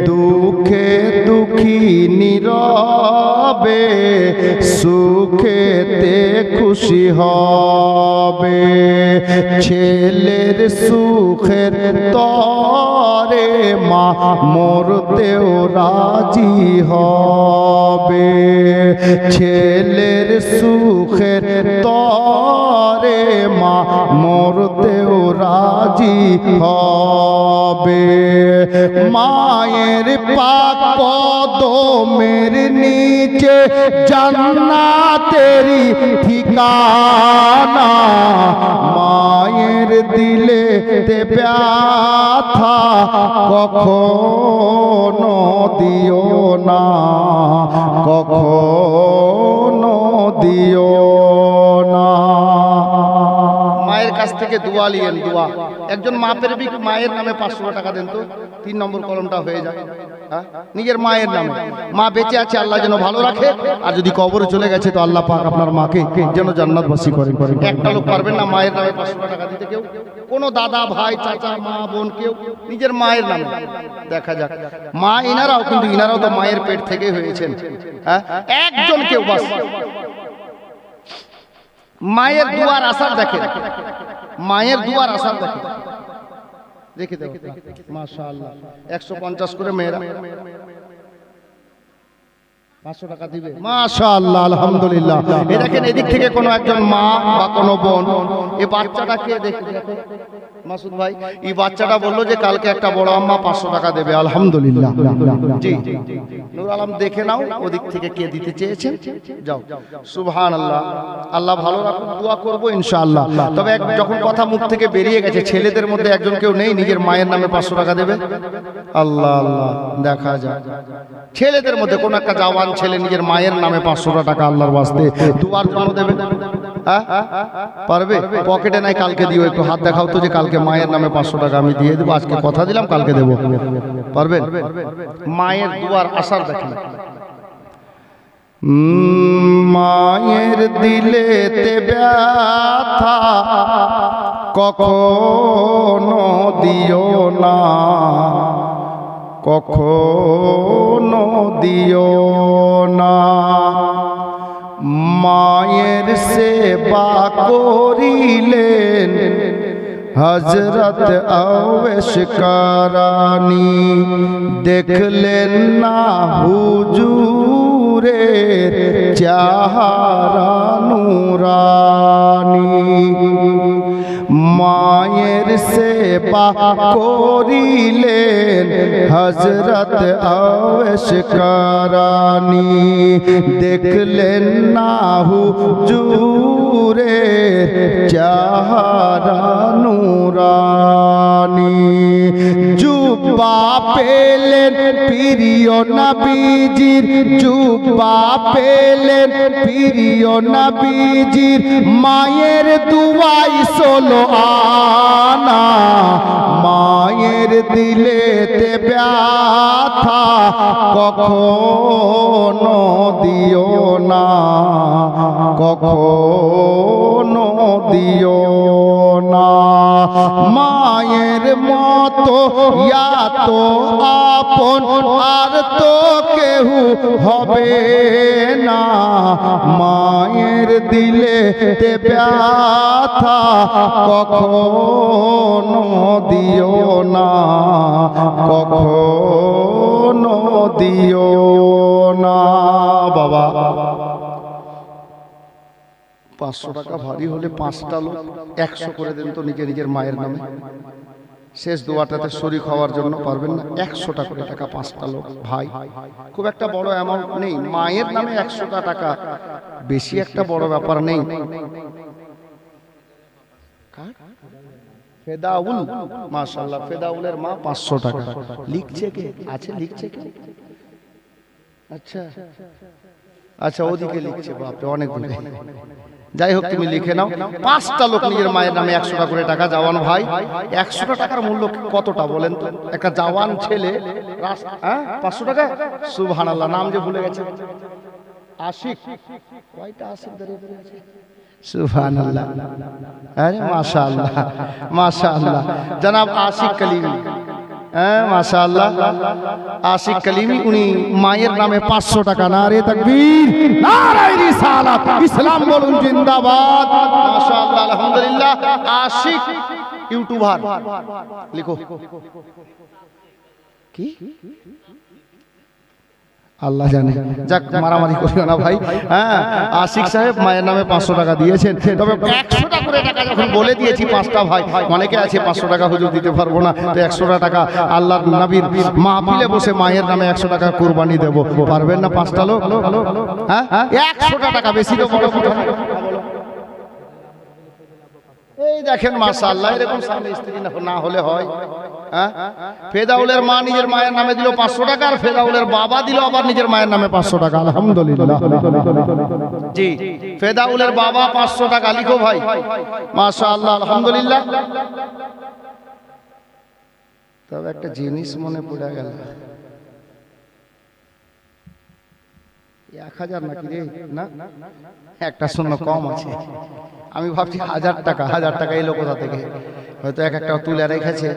দুঃখে দুঃখী নীরবে, সুখেতে খুশি হবে। ছেলের সুখের তরে মা মরতেও রাজি হবে। ছেলের সুখের তরে মা মরতেও রাজি রাজি হবে। মায়ের পাক কদমের নিচে জান্নাতেরই ঠিকানা। মায়ের দিলে তে ব্যথা কখনো দিও না, কখনো দিও না। মায়ের কাছ থেকে দোয়া নিয়েন, দোয়া। একজন মা প্রেমিক মায়ের নামে 500 টাকা দেন তো, 3 নম্বর কলমটা হয়ে যায়। নিজের মায়ের নামে। মা বেঁচে আছে, আল্লাহ যেন ভালো রাখে, আর যদি কবরে চলে গেছে তো আল্লাহ পাক আপনার মাকে যেন জান্নাতবাসী করেন। একটা লোক পারবেন না মায়ের নামে 500 টাকা দিতে? কেউ? কোনো দাদা, ভাই, চাচা, মা, বোন, কেউ? নিজের মায়ের নামে। দেখা যাক। মা ইনারাও, কিন্তু ইনারাও তো মায়ের পেট থেকে হয়েছেন। একজন কেউ বাস মায়ের দুয়ার আসার দেখেন, মায়ের দুয়ার আসার দেখেন। দেখে দেখে মাশাআল্লাহ 150 করে মেয়েরা 500 টাকা দিবে। মাশাআল্লাহ, আলহামদুলিল্লাহ। এই দেখেন, এদিক থেকে কোনো একজন মা বা কোনো বোন এই বাচ্চাটাকে দেখে, মাসুদ ভাই, এই বাচ্চাটা বললো যে কালকে একটা বড় আম্মা 500 টাকা দেবে। আলহামদুলিল্লাহ। জি, নূর আলম দেখে নাও ওদিক থেকে কে দিতে চেয়েছেন। যাও। সুবহানাল্লাহ। আল্লাহ ভালো রাখুন, দোয়া করব ইনশাআল্লাহ। তবে যখন কথা মুখ থেকে বেরিয়ে গেছে, ছেলেদের মধ্যে একজন কেউ নেই নিজের মায়ের নামে 500 টাকা দেবে? আল্লাহ আল্লাহ, দেখা যায়। ছেলেদের মধ্যে কোন একটা জওয়ান ছেলে নিজের মায়ের নামে 500 টাকা আল্লাহর ওয়াস্তে দুয়ার জন্য দেবে? পারবে? পকেটে নাই, কালকে দিও। একটু হাত দেখাও তো যে কালকে মায়ের নামে 500 টাকা আমি দিয়ে দেবো। আজকে কথা দিলাম, কালকে দেবো। পারবেন? মায়ের দুয়ার আসার দেখেন। মায়ের দিলেতে ব্যথা কখনো দিও না, কখনো দিও না। মায়ের সেবা করিলেন হযরত আওয়েশ কারানি, দেখলেন না হুজুরের চেহারা নূরানি। মায়ের সেবা করিলেন হযরত আওয়েশ কারানি, দেখলেন না হুজুরের চেহারা নূরানি। জুব্বা পেলেন প্রিয় নবীজির, জুব্বা পেলেন প্রিয় নবীজির, মায়ের দুয়াই ষোলো আনা। মায়ের দিলেতে ব্যথা কখনো দিও না, কখনো দিও না। মায়ের মতো এত আপন আর তো কেউ হবে না। মায়ের দিলেতে ব্যথা কখনো দিও না, কখনো দিও না। বাবা 500 টাকা ভারী হলে 5টা লোক 100 করে দেন তো নিজে নিজের মায়ের নামে। শেষ দোয়াটাতে শরীক হওয়ার জন্য পারবেন না? 100 করে টাকা 5টা লোক। ভাই খুব একটা বড় অ্যামাউন্ট নেই, মায়ের নামে 100টা টাকা বেশি একটা বড় ব্যাপার নেই। ফেদাউল, মাশাআল্লাহ, ফেদাউলের মা 500 টাকা লিখছে। কে আছে? লিখছে কে? আচ্ছা আচ্ছা, ওদিকে লিখছে। বাপরে, অনেক দূরে। যাই হোক, তুমি লিখে নাও। 5টা লোক নিজের মায়ের নামে 100 করে টাকা। জওয়ান ভাই, 100 টাকার মূল্য কতটা বলেন তো? একটা জওয়ান ছেলে 500 টাকা। সুবহানাল্লাহ, নাম যে ভুলে গেছে। আশিক, কয়টা আশিক দাঁড়িয়ে পড়ে আছে? সুবহানাল্লাহ, আরে মাশাআল্লাহ মাশাআল্লাহ। জনাব আশিক কলিমি, মাশাআল্লাহ, আশিক কলিমি, উনি মায়ের নামে 500 টাকা। নারে তাকবীর, নারে রিসালাত, ইসলাম বলুন জিন্দাবাদ। মাশাআল্লাহ, আলহামদুলিল্লাহ। আশিক ইউটিউবার, লিখো। কি আল্লাহ জানে। যাক, মারামারি করিও না ভাই। হ্যাঁ, আশিক সাহেব মায়ের নামে 500 টাকা দিয়েছেন, তবে 100 করে টাকা যখন বলে দিয়েছি পাঁচটা ভাই, অনেকে আছে 500 টাকা হুজুর দিতে পারবো না, তো 100 টাকা আল্লাহর নবীর মাহফিলে বসে মায়ের নামে 100 টাকা কুরবানি দেব। পারবেন না পাঁচটা লোক? হ্যাঁ, 100 টাকা, বেশি তো বড় কথা। এই দেখেন মাশাআল্লাহ, এরকম স্বামী স্ত্রী না হলে হয়? হ্যাঁ, ফেদাউলের মা নিজের মায়ের নামে দিল 500 টাকা, আর ফেদাউলের বাবা দিল আবার নিজের মায়ের নামে 500 টাকা। আলহামদুলিল্লাহ। জি, ফেদাউলের বাবা 500 টাকা, লিখো ভাই। মাশাআল্লাহ, আলহামদুলিল্লাহ। তবে একটা জিনিস মনে পড়ে গেল, 1000 নাকি রে? না, একটা শূন্য কম আছে। আমি ভাবছি 1000 টাকা, 1000 টাকা এলো কোথা থেকে? হয়তো এক একটা তুলে রেখেছে।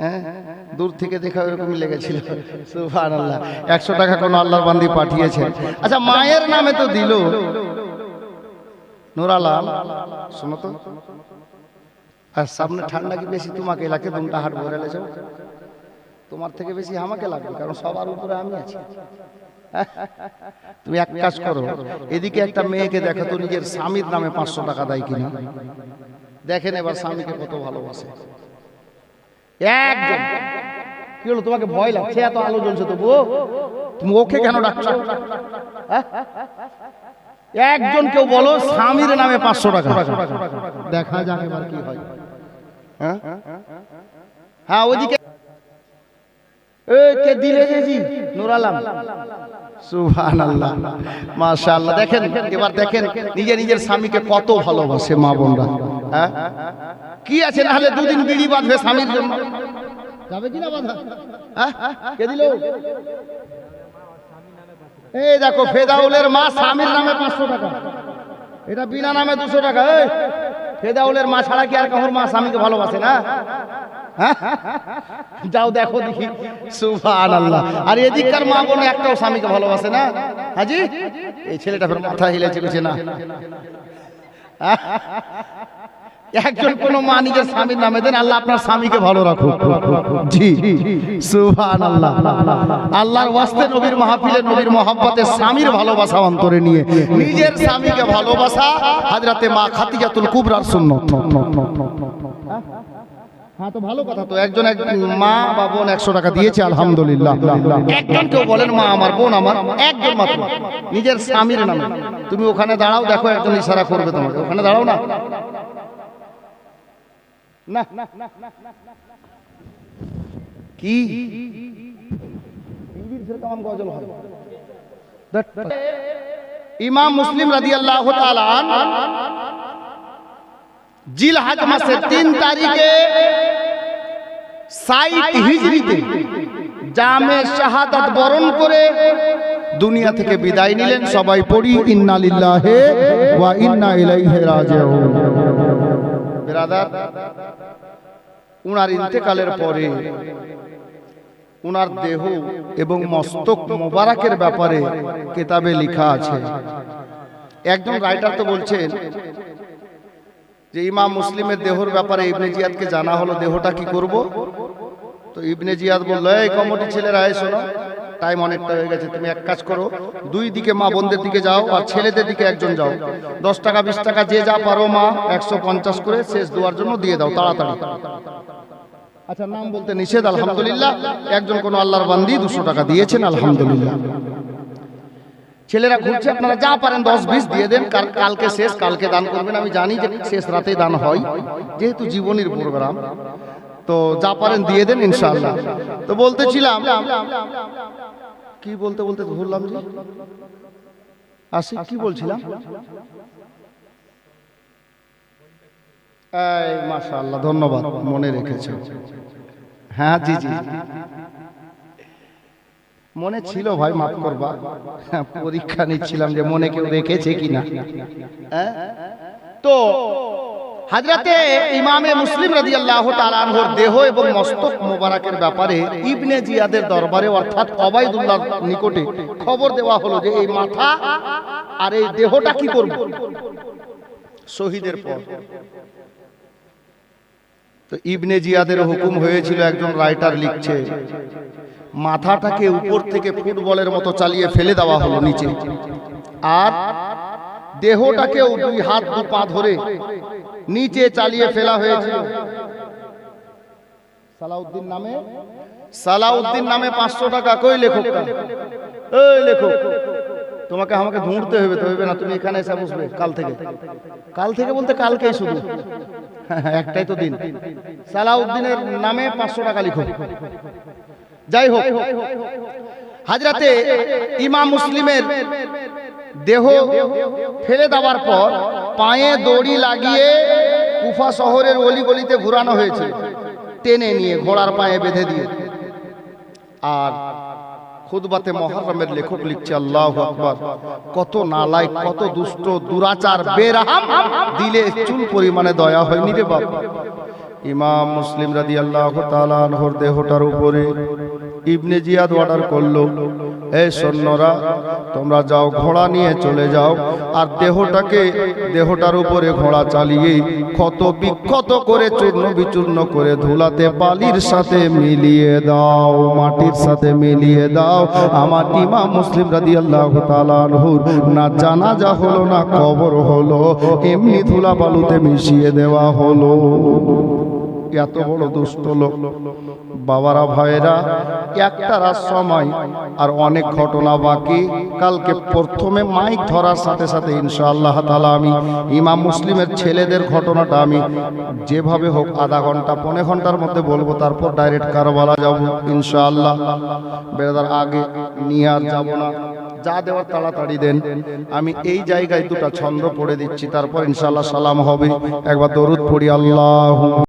হ্যাঁ, দূর থেকে দেখা ওরকমই লেগেছিল। সুবহানাল্লাহ। 100 টাকা কোন আল্লাহর বান্দি পাঠিয়েছে। আচ্ছা, মায়ের নামে তো দিল। নূর আলম, শোনো তো, আর সামনে ঠান্ডা কি বেশি তোমাকে লাগে? দুমটা হাট ভরে লেছো, তোমার থেকে বেশি আমাকে লাগবে, কারণ সবার উপরে আমি আছি। তুমি এক কাজ করো, এদিকে একটা মেয়েকে দেখো তো নিজের স্বামীর নামে 500 টাকা দেয় কিনা, দেখেন এবার স্বামীকে কত ভালোবাসে। একজন কি হলো, তোমাকে ভয় লাগছে? এত আলো জ্বলছে তবুও তুমি ওকে কেন ডাকছো? একজন কেউ বলো স্বামীর নামে 500 টাকা, দেখা যাক এবার কি হয়। হ্যাঁ, ওইদিকে কে দিলে জি? নূর আলম। সুবহানাল্লাহ, মাশাআল্লাহ। দেখেন এবার, দেখেন নিজের স্বামীকে কত ভালোবাসে মা বোনরা। হ্যাঁ, কি আছে, না হলে দুদিন বিড়ি বাঁধবে স্বামীর জন্য, যাবে কিনা বাঁধা? কে দিল? এই দেখো, ফেদাউলের মা স্বামীর নামে 500 টাকা, এটা বিনা নামে 200 টাকা। এই ফেদাউলের মা ছাড়া কি আর কারোর মা স্বামীকে ভালোবাসে না? যাও দেখো দেখি। সুবহানাল্লাহ। আর এদিককার মা বোন একটাও স্বামীকে ভালোবাসে না। হাজি, এই ছেলেটা ফের মাথা হিলেছে, বুঝছে না? একজন কোন মা নিজের স্বামীর নামে দেন, আল্লাহ আপনার স্বামীকে ভালো রাখুক। জি, সুবহানাল্লাহ। আল্লাহর ওয়াস্তে নবীর মাহফিলে নবীর মহব্বতে স্বামীর ভালোবাসা অন্তরে নিয়ে নিজের স্বামীকে ভালোবাসা হযরতে মা খাদিজাতুল কুবরার সুন্নাত। হ্যাঁ, তো ভালো কথা। তো একজন মা বা বোন 100 টাকা দিয়েছে, আলহামদুলিল্লাহ। একজন কেউ বলেন মা আমার, বোন আমার, একজন মাত্র নিজের স্বামীর নামে। তুমি ওখানে দাঁড়াও, দেখো একজন ইশারা করবে তোমাকে, ওখানে দাঁড়াও না। না কি গজল হয়? ইমাম মুসলিম রাদিয়াল্লাহু তাআলা জিলহজ মাসের 3 তারিখে 60 হিজরিতে জামে শাহাদাত বরণ করে দুনিয়া থেকে বিদায় নিলেন। সবাই পড়ি ইন্না লিল্লাহি ওয়া ইন্না ইলাইহি রাজিউন। ব্রাদার, উনার ইন্তেকালের পরে উনার দেহ এবং মস্তক মোবারকের ব্যাপারে কিতাবে লেখা আছে। একজন রাইটার তো বলছেন যে ইমাম মুসলিমের দেহর ব্যাপারে ইবনে জিয়াদকে জানা হলো, দেহটা কি করব? তো ইবনে জিয়াদ বলল, এই কমিটি ছেলেরা শোনো, টাইম অনেকটা হয়ে গেছে, তুমি এক কাজ করো, দুই দিকে মা বোনদের দিকে যাও আর ছেলেদের দিকে একজন যাও, 10 টাকা 20 টাকা যে যা পারো মা 150 করে শেষ দেওয়ার জন্য দিয়ে দাও তাড়াতাড়ি। আচ্ছা, নাম বলতে নিষেধ, আলহামদুলিল্লাহ। একজন কোন আল্লাহর বান্দি 200 টাকা দিয়েছেন, আলহামদুলিল্লাহ। ছেলেরা ঘুরছে, আপনারা যা পারেন 10-20 দিয়ে দেন, কালকে শেষ, কালকে দান করবেন। আমি জানি যে শেষ রাতে দান হয়, যেহেতু জীবনীর প্রোগ্রাম, তো যা পারেন দিয়ে দেন ইনশাআল্লাহ। তো বলতেছিলাম, কি বলতে ভুললাম যে, আসি কি বলছিলাম? এই মাশাআল্লাহ, ধন্যবাদ, মনে রেখেছো। হ্যাঁ, জি জি, মনে ছিল ভাই, মাফ করবা, পরীক্ষা নিচ্ছিলাম যে মনে কেউ রেখেছে কিনা। তো হযরতে ইমামে মুসলিম রাদিয়াল্লাহু তাআলা আনহুর দেহ এবং মস্তক মোবারকের ব্যাপারে ইবনে জিয়াদের দরবারে অর্থাৎ ওবাইদুল্লাহর নিকটে খবর দেওয়া হলো যে এই মাথা আর এই দেহটা কি করব শহীদের পর। তো ইবনে জিয়াদের হুকুম হয়েছিল, একজন রাইটার লিখছে, মাথাটাকে উপর থেকে ফুটবলের মতো চালিয়ে ফেলে দেওয়া হলো নিচে, আর দেহটাকেও দুই হাত দু পা ধরে নিচে চালিয়ে ফেলা হয়েছিল। সালাউদ্দিন নামে 500 টাকা। কই লেখক? এই লেখক, তোমাকে আমাকে ধুঁড়তে হবে তো হবে না, তুমি এখানে এসে বসবে কাল থেকে। কাল থেকে বলতে কালকেই শুধু, একটাই তো দিন। সালাউদ্দিনের নামে 500 টাকা লিখো। যাই হোক, হাজরাতে ইমাম মুসলিমের দেহ ফেলে দেওয়ার পর পায়ে দড়ি লাগিয়ে কুফা শহরের অলিগলিতে ঘুরানো হয়েছে, টেনে নিয়ে ঘোড়ার পায়ে বেঁধে দিয়ে। আর খুতবাতে মুহররমের লেখক লিখছে, আল্লাহু আকবার, কত নালায়েক, কত দুষ্ট, দুরাচার, বেরহম, দিলে চুল পরিমাণে দয়া হয়নি রে বাপ। ইমাম মুসলিম রাদিয়াল্লাহু তাআলা আনহুর দেহটার উপরে ইবনে জিয়াদ অর্ডার করলো, এই সৈন্যরা তোমরা যাও, ঘোড়া নিয়ে চলে যাও, আর দেহটার উপরে ঘোড়া চালিয়ে ক্ষত বিক্ষত করে চূর্ণ বিচূর্ণ করে ধুলাতে বালির সাথে মিলিয়ে দাও, মাটির সাথে মিলিয়ে দাও। আমার ইমাম মুসলিম রাদিয়াল্লাহু তাআলা আনহুর না জানাজা হলো না কবর হলো, এমনি ধুলা বালুতে মিশিয়ে দেওয়া হলো। এত বড় দুষ্ট লোক। বাবারা ভাইয়েরা, একটা রাত সময় আর অনেক ঘটনা বাকি। কালকে প্রথমে মাইক ধরার সাথে সাথে ইনশাআল্লাহ তাআলা আমি ইমাম মুসলিমের ছেলেদের ঘটনাটা আমি যেভাবে হোক আধা ঘন্টা পৌনে ঘন্টার মধ্যে বলবো, তারপর ডাইরেক্ট কারবালা যাব ইনশাআল্লাহ। বেরাদার, আগে নিয়ে আর যাব না, যা দেওয়ার তাড়াতাড়ি দেন। আমি এই জায়গায় দুটা ছন্দ পড়ে দিচ্ছি, তারপর ইনশাআল্লাহ সালাম হবে। একবার দরুদ পড়ি, আল্লাহু